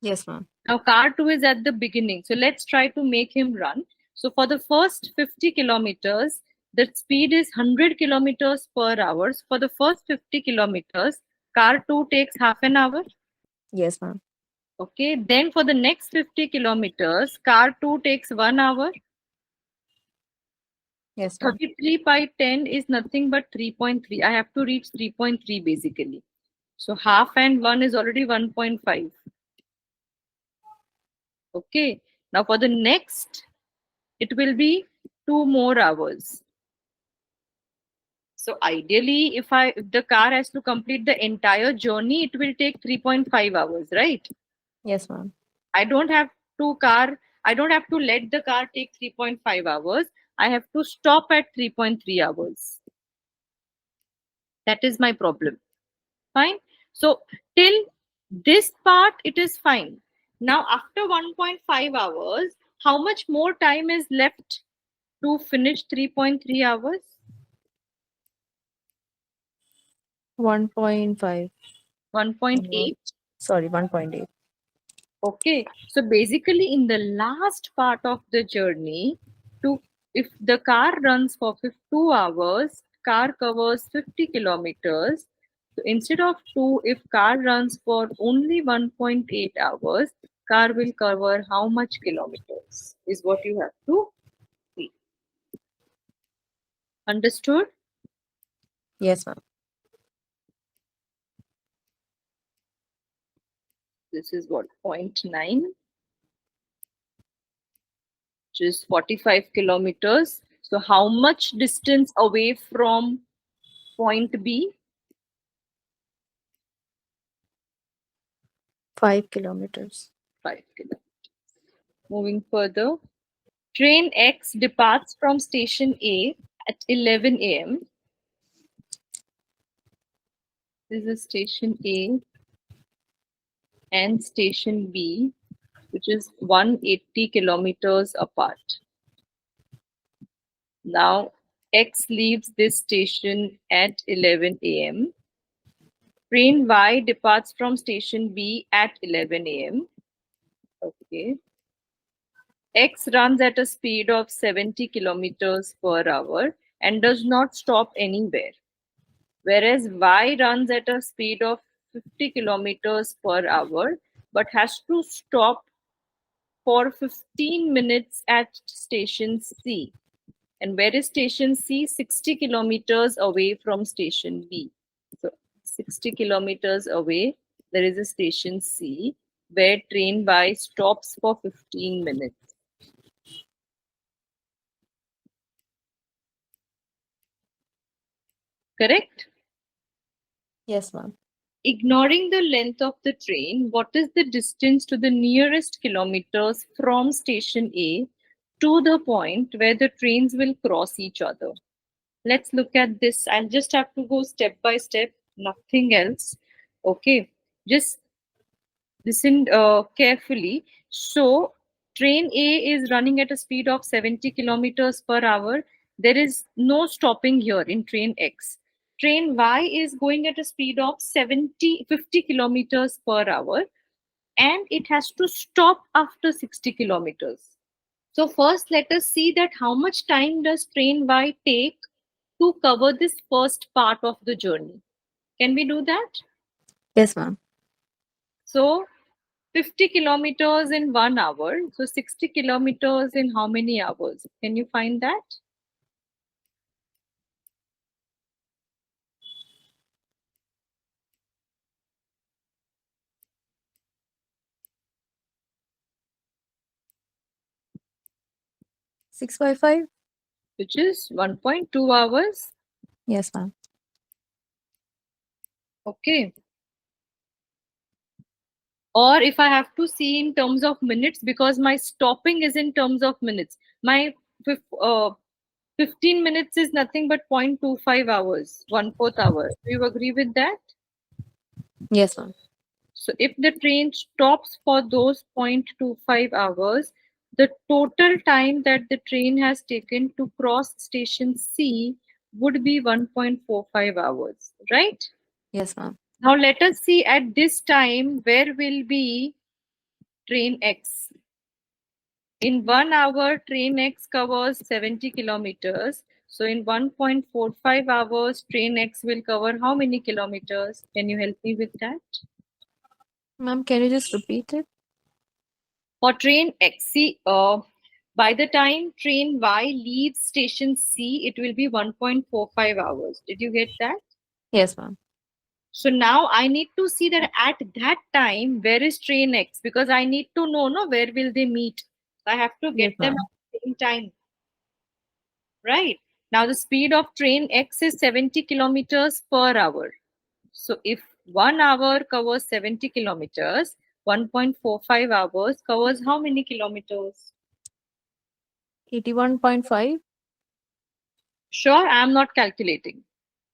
Yes, ma'am. Now car 2 is at the beginning. So let's try to make him run. So for the first 50 kilometers, the speed is 100 kilometers per hour. So for the first 50 kilometers, car 2 takes half an hour. Yes, ma'am. Okay, then for the next 50 kilometers, car 2 takes 1 hour. Yes, ma'am. 33 by 10 is nothing but 3.3. I have to reach 3.3 basically. So half and 1 is already 1.5. Okay, now for the next, it will be 2 more hours. So ideally, if the car has to complete the entire journey, it will take 3.5 hours, right? Yes, ma'am. I don't have I don't have to let the car take 3.5 hours. I have to stop at 3.3 hours. That is my problem. Fine. So till this part, it is fine. Now after 1.5 hours, how much more time is left to finish 3.3 hours? 1.5. 1.8. Sorry, 1.8. Okay, so basically in the last part of the journey, to if the car runs for 2 hours, car covers 50 kilometers. So instead of 2, if car runs for only 1.8 hours, car will cover how much kilometers is what you have to see. Understood? Yes, ma'am. This is what 0.9, which is 45 kilometers. So how much distance away from point B? 5 kilometers. 5 kilometers. Moving further, train X departs from station A at 11 a.m. This is station A and station B, which is 180 kilometers apart. Now, X leaves this station at 11 a.m. Train Y departs from station B at 11 a.m. Okay. X runs at a speed of 70 kilometers per hour and does not stop anywhere, whereas Y runs at a speed of 50 kilometers per hour but has to stop for 15 minutes at station C. And where is station C? 60 kilometers away from station B. So 60 kilometers away, there is a station C where train Y stops for 15 minutes. Correct? Yes, ma'am. Ignoring the length of the train, what is the distance to the nearest kilometers from station A to the point where the trains will cross each other? Let's look at this. I'll just have to go step by step, nothing else. Okay, just listen carefully. So, train A is running at a speed of 70 kilometers per hour. There is no stopping here in train X. Train Y is going at a speed of 50 kilometers per hour, and it has to stop after 60 kilometers. So first, let us see that how much time does train Y take to cover this first part of the journey. Can we do that? Yes, ma'am. So 50 kilometers in 1 hour. So 60 kilometers in how many hours? Can you find that? Six by 5. Which is 1.2 hours. Yes, ma'am. Okay. Or if I have to see in terms of minutes, because my stopping is in terms of minutes, my 15 minutes is nothing but 0.25 hours, 1/4 hour. Do you agree with that? Yes, ma'am. So if the train stops for those 0.25 hours, the total time that the train has taken to cross station C would be 1.45 hours, right? Yes, ma'am. Now let us see at this time where will be train X. In 1 hour, train X covers 70 kilometers. So in 1.45 hours, train X will cover how many kilometers? Can you help me with that? Ma'am, can you just repeat it? For train X, see, by the time train Y leaves station C, it will be 1.45 hours. Did you get that? Yes, ma'am. So now I need to see that at that time, where is train X? Because I need to know, no, where will they meet? I have to Yes, get them ma'am. at the same time, right? Now the speed of train X is 70 kilometers per hour. So if 1 hour covers 70 kilometers, 1.45 hours covers how many kilometers? 81.5. Sure, I'm not calculating.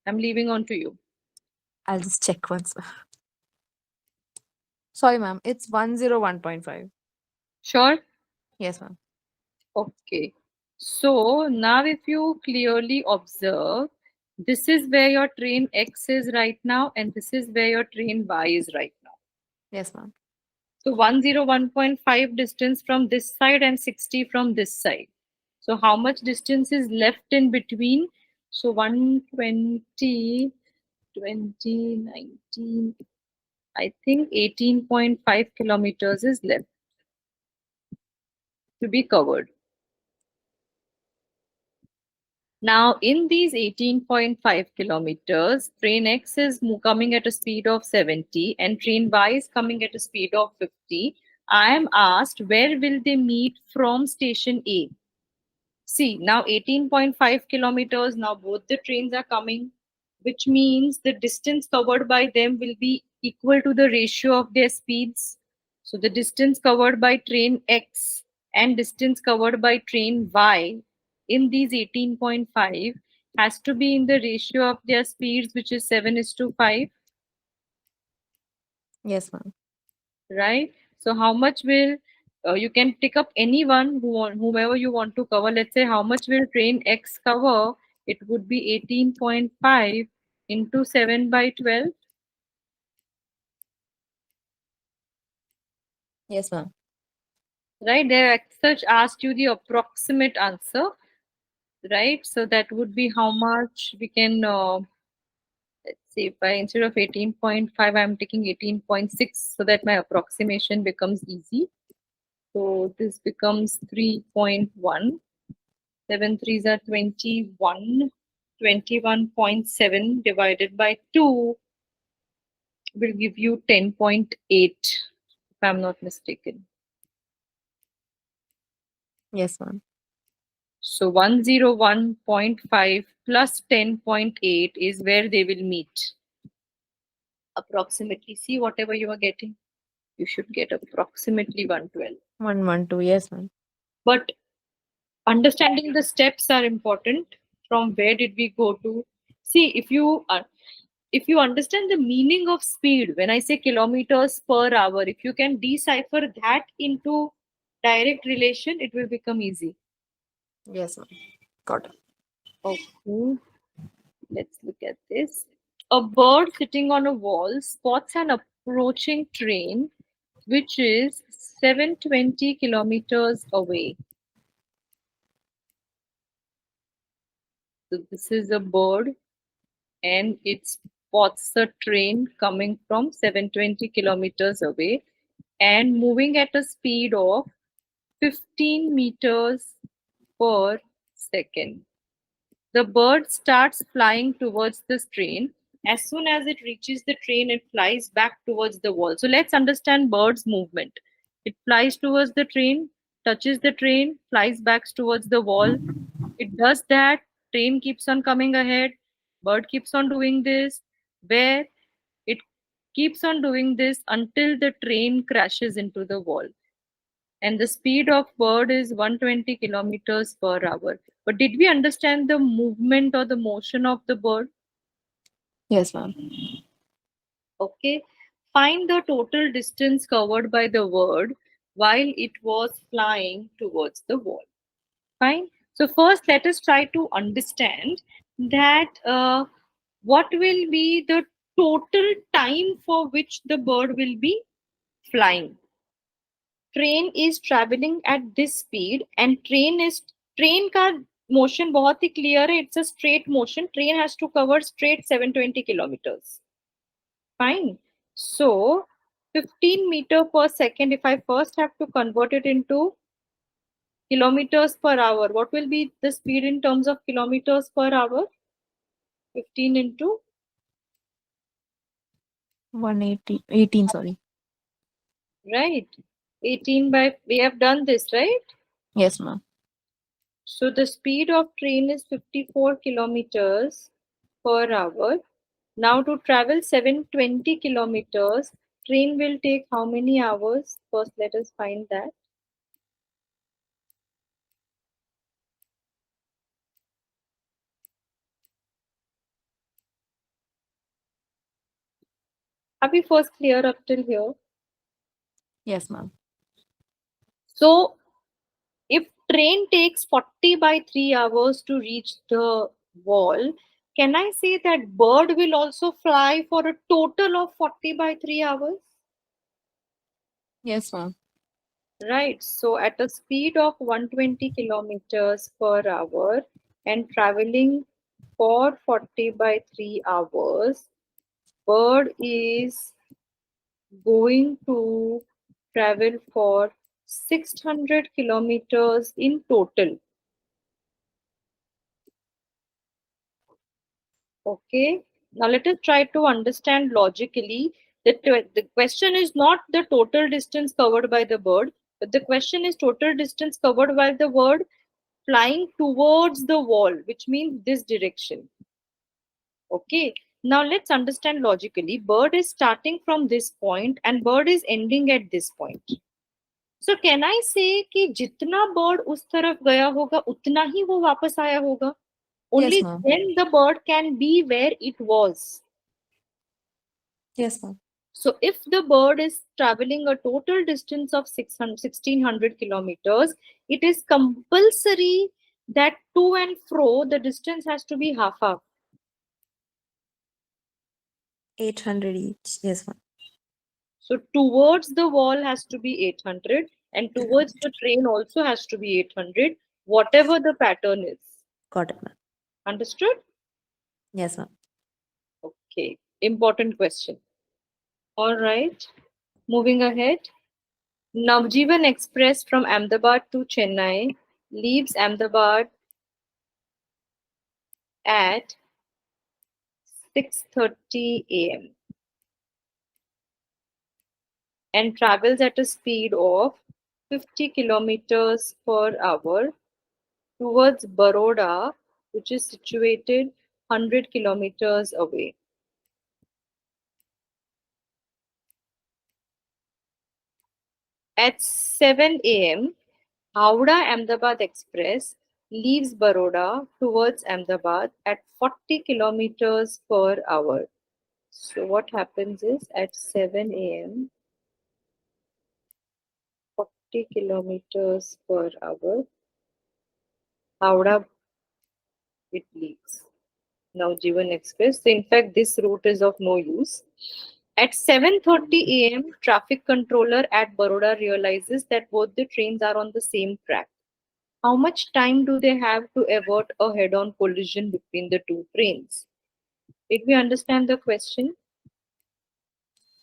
I'm leaving on to you. I'll just check once. Sorry, ma'am. It's 101.5. Sure? Yes, ma'am. Okay. So now if you clearly observe, this is where your train X is right now, and this is where your train Y is right now. Yes, ma'am. So 101.5 distance from this side and 60 from this side. So how much distance is left in between? So 120, 20, 19, I think 18.5 kilometers is left to be covered. Now, in these 18.5 kilometers, train X is coming at a speed of 70 and train Y is coming at a speed of 50. I am asked where will they meet from station A? See, now 18.5 kilometers, now both the trains are coming, which means the distance covered by them will be equal to the ratio of their speeds. So the distance covered by train X and distance covered by train Y in these 18.5 has to be in the ratio of their speeds, which is 7:5, Yes, ma'am. right? So how much will you can pick up anyone whomever you want to cover. Let's say how much will train X cover? It would be 18.5 into 7 by 12, Yes, ma'am. right? They have such asked you the approximate answer, right? So that would be how much we can. Let's see, if I instead of 18.5, I'm taking 18.6 so that my approximation becomes easy. So this becomes 3.1. 7 threes are 21. 21.7 divided by 2 will give you 10.8, if I'm not mistaken. Yes, ma'am. So 101.5 plus 10.8 is where they will meet. Approximately, see whatever you are getting, you should get approximately 112. 112. Yes, ma'am. But understanding the steps are important. From where did we go to? See, if you understand the meaning of speed, when I say kilometers per hour, if you can decipher that into direct relation, it will become easy. Yes, ma'am. Got it. Okay, let's look at this. A bird sitting on a wall spots an approaching train which is 720 kilometers away. So this is a bird and it spots a train coming from 720 kilometers away and moving at a speed of 15 meters per second. The bird starts flying towards the train. As soon as it reaches the train, it flies back towards the wall. So let's understand bird's movement. It flies towards the train, touches the train, flies back towards the wall. It does that, train keeps on coming ahead, bird keeps on doing this, where it keeps on doing this until the train crashes into the wall. And the speed of bird is 120 kilometers per hour. But did we understand the movement or the motion of the bird? Yes, ma'am. Okay. Find the total distance covered by the bird while it was flying towards the wall. Fine. So first, let us try to understand that what will be the total time for which the bird will be flying. Train is traveling at this speed and train का motion बहुत ही clear है. It's a straight motion. Train has to cover straight 720 kilometers. Fine. So 15 meter per second, if I first have to convert it into kilometers per hour, what will be the speed in terms of kilometers per hour? 15 into 180, 18, sorry. right, 18 by, we have done this, right? Yes, ma'am. So the speed of train is 54 kilometers per hour. Now to travel 720 kilometers, train will take how many hours? First, let us find that. Are we first clear up till here? Yes, ma'am. So if train takes 40 by 3 hours to reach the wall, can I say that bird will also fly for a total of 40 by 3 hours? Yes, ma'am. Right. So at a speed of 120 kilometers per hour and traveling for 40 by 3 hours, bird is going to travel for 600 kilometers in total. Okay. Now let us try to understand logically that the question is not the total distance covered by the bird, but the question is total distance covered by the bird flying towards the wall, which means this direction. Okay. Now let's understand logically. Bird is starting from this point and bird is ending at this point. So can I say कि जितना bird उस तरफ गया होगा उतना ही वो वापस आया होगा? Yes, Only ma'am. then the bird can be where it was. Yes, ma'am. So if the bird is traveling a total distance of 1600 kilometers, it is compulsory that to and fro the distance has to be half. 800 each. Yes, ma'am. So towards the wall has to be 800 and towards the train also has to be 800, whatever the pattern is. Got it, ma'am. Understood? Yes, ma'am. Okay. Important question. All right. Moving ahead. Navjeevan Express from Ahmedabad to Chennai leaves Ahmedabad at 6:30 a.m. and travels at a speed of 50 kilometers per hour towards Baroda, which is situated 100 kilometers away. At 7 a.m., Howrah Ahmedabad Express leaves Baroda towards Ahmedabad at 40 kilometers per hour. So what happens is at 7 a.m., 40 kilometers per hour, Howrah it leaves. Navjeevan Express. So in fact, this route is of no use. At 7:30 a.m., traffic controller at Baroda realizes that both the trains are on the same track. How much time do they have to avert a head-on collision between the two trains? Did we understand the question?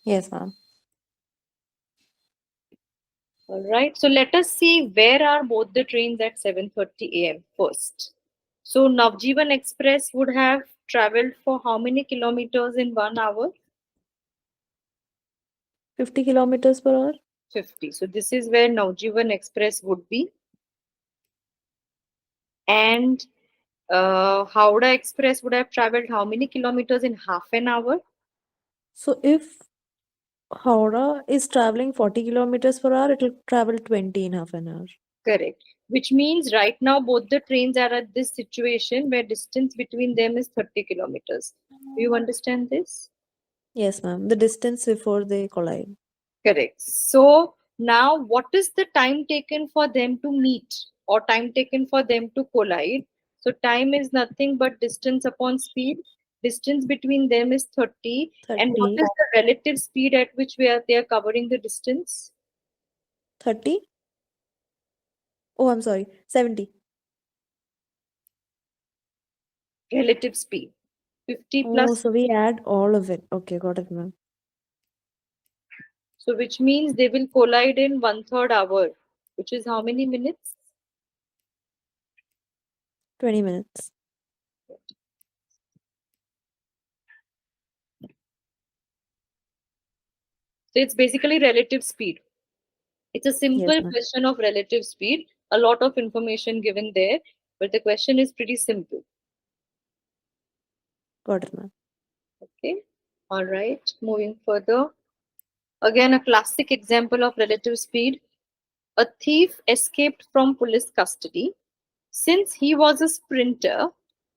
Yes, ma'am. All right. So let us see where are both the trains at 7:30 a.m. first. So Navjeevan Express would have traveled for how many kilometers in 1 hour? 50 kilometers per hour. 50. So this is where Navjeevan Express would be. And Howrah Express would have traveled how many kilometers in half an hour? So if Howrah is traveling 40 kilometers per hour, it will travel 20 in half an hour. Correct. Which means right now both the trains are at this situation where distance between them is 30 kilometers. Do you understand this? Yes, ma'am. The distance before they collide. Correct. So now what is the time taken for them to meet or time taken for them to collide? So time is nothing but distance upon speed. Distance between them is 30. And what 30. is the relative speed at which they are covering the distance? 30? Oh, I'm sorry. 70. Relative speed. 50 Oh, plus. so we add all of it. Okay, got it, ma'am. So which means they will collide in 1/3 hour, which is how many minutes? 20 minutes. So it's basically relative speed. It's a Yes, simple ma'am. question of relative speed. A lot of information given there, but the question is pretty simple. Got it, ma'am. Okay. All right. Moving further. Again, a classic example of relative speed. A thief escaped from police custody. Since he was a sprinter,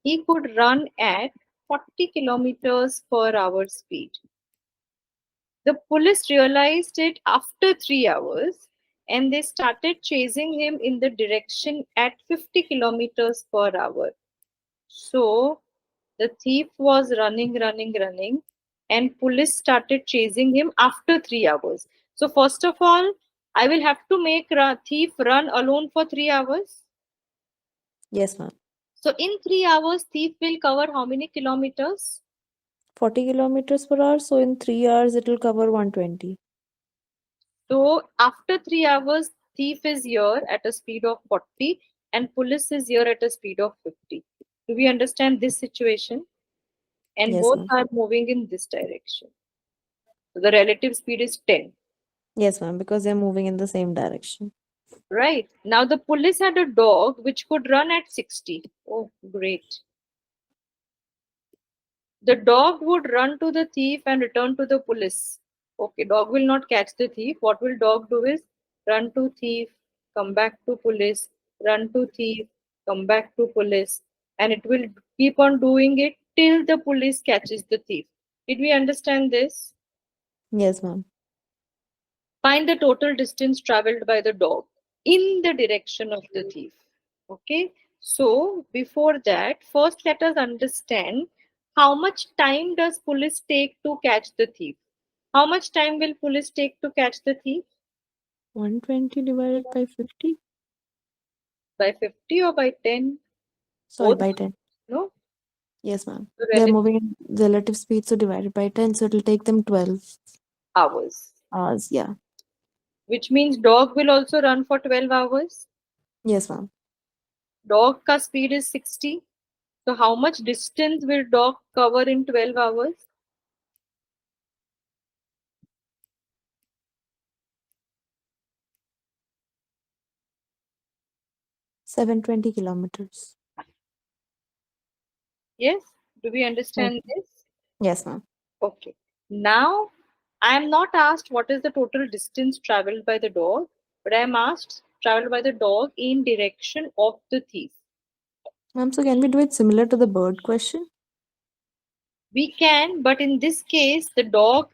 he could run at 40 kilometers per hour speed. The police realized it after 3 hours and they started chasing him in the direction at 50 kilometers per hour. So the thief was running, and police started chasing him after 3 hours. So, first of all, I will have to make thief run alone for 3 hours. Yes, ma'am. So, in 3 hours, thief will cover how many kilometers? 40 kilometers per hour. So in 3 hours, it will cover 120. So, after 3 hours, thief is here at a speed of 40 and police is here at a speed of 50. Do we understand this situation? And Yes, both ma'am. are moving in this direction. So, the relative speed is 10. Yes, ma'am, because they're moving in the same direction. Right. Now, the police had a dog which could run at 60. Oh, great. The dog would run to the thief and return to the police. Okay, dog will not catch the thief. What will dog do is run to thief, come back to police, run to thief, come back to police, and it will keep on doing it till the police catches the thief. Did we understand this? Yes, ma'am. Find the total distance traveled by the dog in the direction of the thief. Okay, so before that, first let us understand how much time does police take to catch the thief? How much time will police take to catch the thief? 120 divided by 50. By 50 or by 10? Sorry, Both, by 10. no? Yes, ma'am. So They're relative moving in relative speed, so divided by 10. So it'll take them 12 hours, hours. Yeah. which means dog will also run for 12 hours. Yes, ma'am. Dog ka speed is 60. So how much distance will dog cover in 12 hours? 720 kilometers. Yes? Do we understand Okay. this? Yes, ma'am. Okay. Now, I am not asked what is the total distance traveled by the dog, but I am asked traveled by the dog in direction of the thief. Ma'am, so can we do it similar to the bird question? We can, but in this case, the dog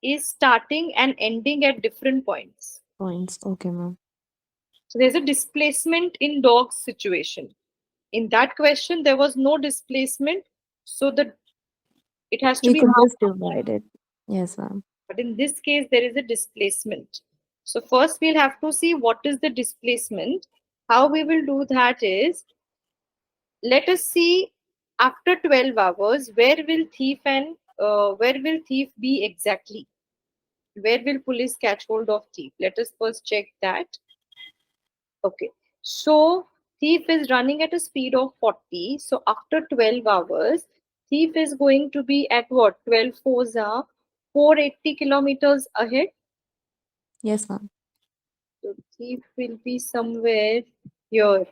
is starting and ending at different points. Points. Okay, ma'am. So there's a displacement in dog's situation. In that question, there was no displacement, so it has to We be could half just of that. divide it. Yes, ma'am. But in this case, there is a displacement. So first we'll have to see what is the displacement. How we will do that is, let us see after 12 hours, where will thief be exactly? Where will police catch hold of thief? Let us first check that. Okay. So thief is running at a speed of 40. So after 12 hours, thief is going to be at what? 12 fours are 480 kilometers ahead. Yes, ma'am. So thief will be somewhere here,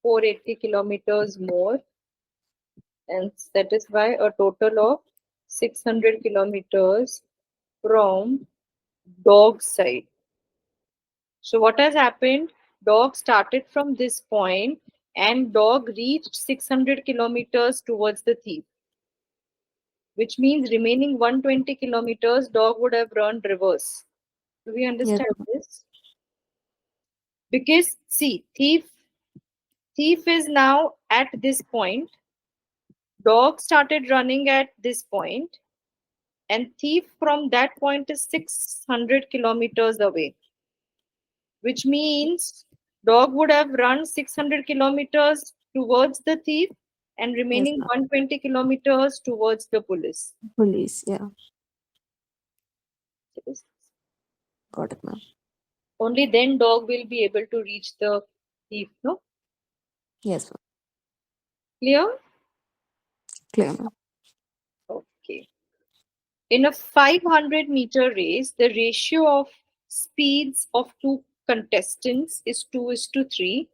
480 kilometers more, and that is why a total of 600 kilometers from dog side. So what has happened? Dog started from this point and dog reached 600 kilometers towards the thief, which means remaining 120 kilometers dog would have run reverse. Do we Yes, understand ma'am. this? Because see, thief is now at this point. Dog started running at this point, and thief from that point is 600 kilometers away, which means dog would have run 600 kilometers towards the thief and Yes, remaining ma'am. 120 kilometers towards the police. Police. Yeah. Yes. Got it, ma'am. Only then dog will be able to reach the thief, no? Yes, ma'am. Clear? Clear, ma'am. Okay. In a 500-meter race, the ratio of speeds of two contestants is 2:3.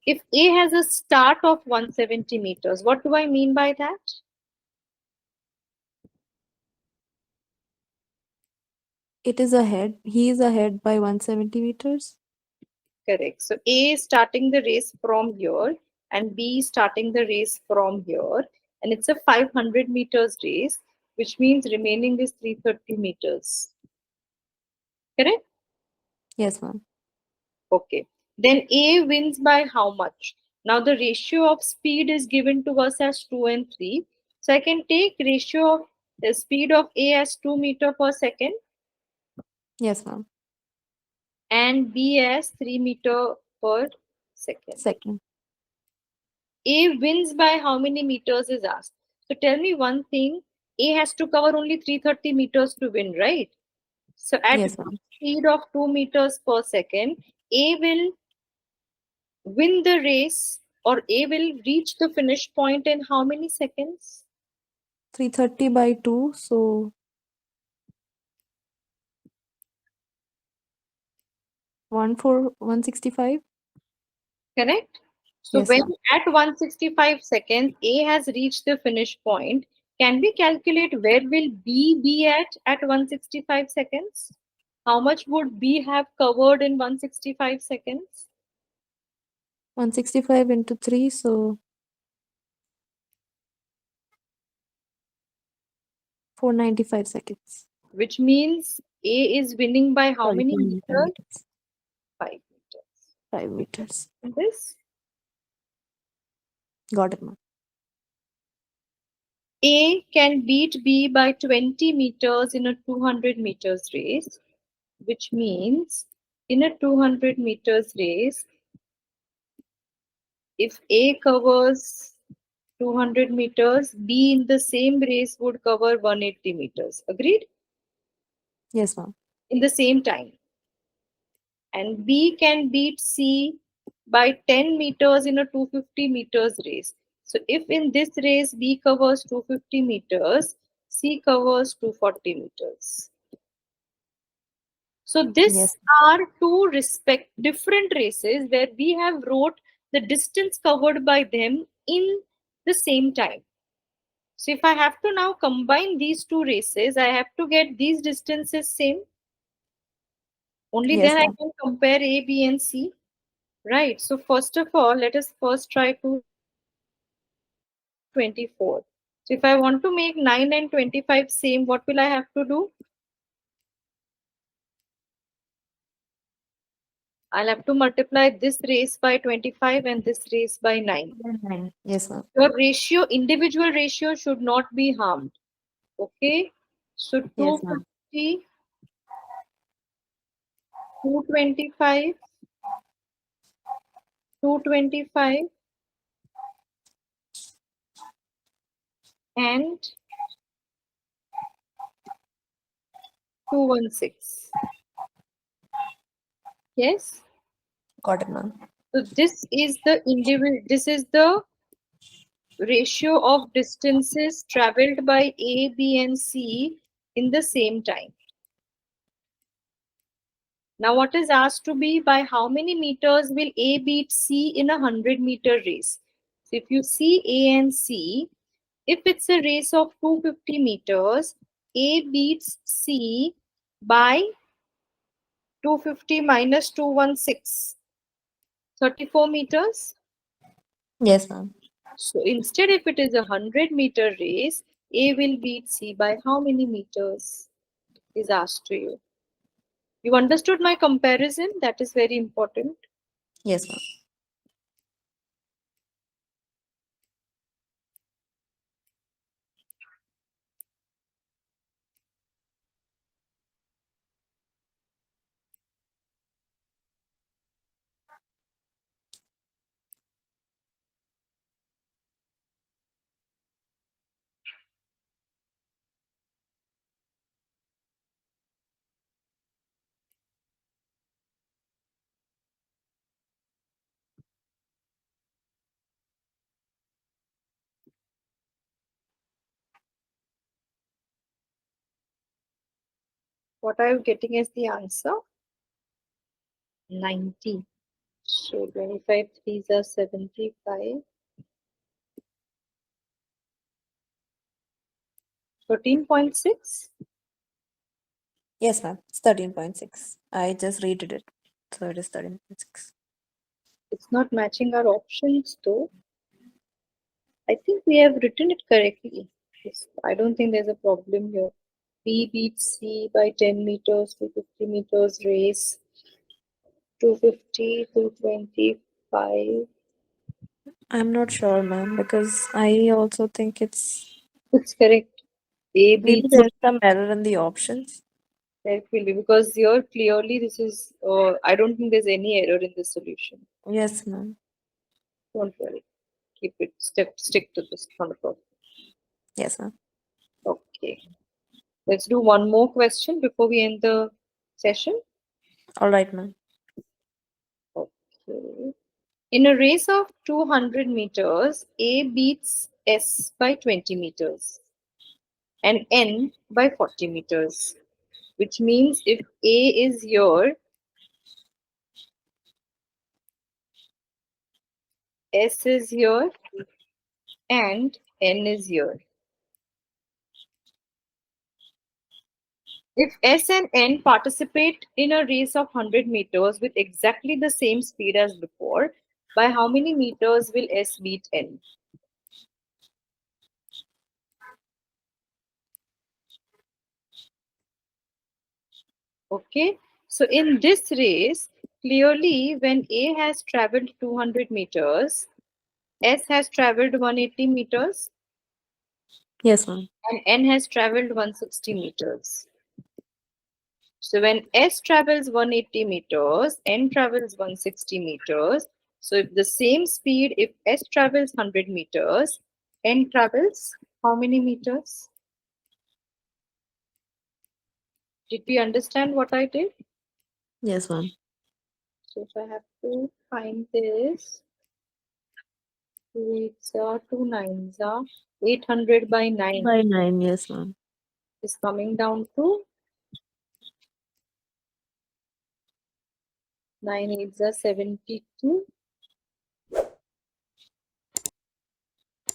If A has a start of 170 meters, what do I mean by that? It is ahead. He is ahead by 170 meters. Correct. So A is starting the race from here and B is starting the race from here. And it's a 500 meters race, which means remaining is 330 meters. Correct? Yes, ma'am. Okay. Then A wins by how much? Now the ratio of speed is given to us as 2 and 3. So I can take ratio of the speed of A as 2 meter per second Yes, ma'am. and B as 3 meter per second. Second. A wins by how many meters is asked. So tell me one thing. A has to cover only 330 meters to win, right? So at Yes, ma'am. speed of 2 meters per second, A will win the race or A will reach the finish point in how many seconds? 330 by 2. So 165. Correct? So Yes, when ma'am. at 165 seconds A has reached the finish point, can we calculate where will B be at 165 seconds? How much would B have covered in 165 seconds? 165 into 3. So 495 seconds. Which means A is winning by how Sorry, many 495 meters? meters. 5 meters. 5 meters. And this Got it, ma'am. A can beat B by 20 meters in a 200 meters race, which means in a 200 meters race, if A covers 200 meters, B in the same race would cover 180 meters. Agreed? Yes, ma'am. In the same time. And B can beat C by 10 meters in a 250 meters race. So if in this race B covers 250 meters, C covers 240 meters. So Yes. these are two different races where we have wrote the distance covered by them in the same time. So if I have to now combine these two races, I have to get these distances same. Only then Yes, I ma'am. can compare A, B, and C. Right. So first of all, let us first try 224. So if I want to make 9 and 25 same, what will I have to do? I'll have to multiply this race by 25 and this race by 9. Yes, ma'am. Your ratio, individual ratio should not be harmed. Okay. So Yes, ma'am. 250, 225, 225, and 216. Yes. Got it, ma'am. So this is the individual. This is the ratio of distances traveled by A, B, and C in the same time. Now, what is asked to be by how many meters will A beat C in a 100-meter race? So, if you see A and C, if it's a race of 250 meters, A beats C by 250 minus 216, 34 meters. Yes, ma'am. So instead, if it is a 100-meter race, A will beat C by how many meters is asked to you. You understood my comparison? That is very important. Yes, ma'am. What are you getting as the answer? 90. So 25 threes are 75. 13.6. Yes, ma'am. It's 13.6. I just read it. So it is 13.6. It's not matching our options though. I think we have written it correctly. Yes, I don't think there's a problem here. B beats C by 10 meters, 250 meters race, 250, 225. I'm not sure, ma'am, because I also think it's It's correct. A maybe beats there's some error in the options. carefully because here clearly this is, I don't think there's any error in the solution. Yes, ma'am. Don't worry. Keep it, stick to this kind of. Yes, ma'am. Okay. Let's do one more question before we end the session. All right, ma'am. Okay. In a race of 200 meters, A beats S by 20 meters and N by 40 meters, which means if A is here, S is here, and N is here. If S and N participate in a race of 100 meters with exactly the same speed as before, by how many meters will S beat N? Okay, so in this race, clearly when A has traveled 200 meters, S has traveled 180 meters, Yes, ma'am. and N has traveled 160 meters. So when S travels 180 meters, N travels 160 meters. So if the same speed, if S travels 100 meters, N travels how many meters? Did we understand what I did? Yes, ma'am. So if I have to find this, 2 8s are 2 9s are 800 by 9 By 9, yes, ma'am. is coming down to 9 8s are 72,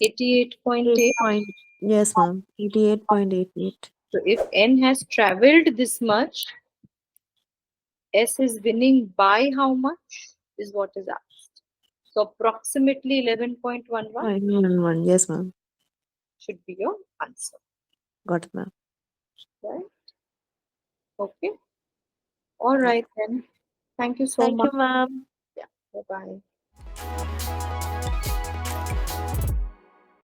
88.8. 8 point, yes, ma'am. 88.88. So if N has traveled this much, S is winning by how much is what is asked. So approximately 11.11 1, yes, ma'am. should be your answer. Got it, ma'am. Right? Okay. All right then. Thank you so Thank you, much. ma'am. Yeah. Bye bye.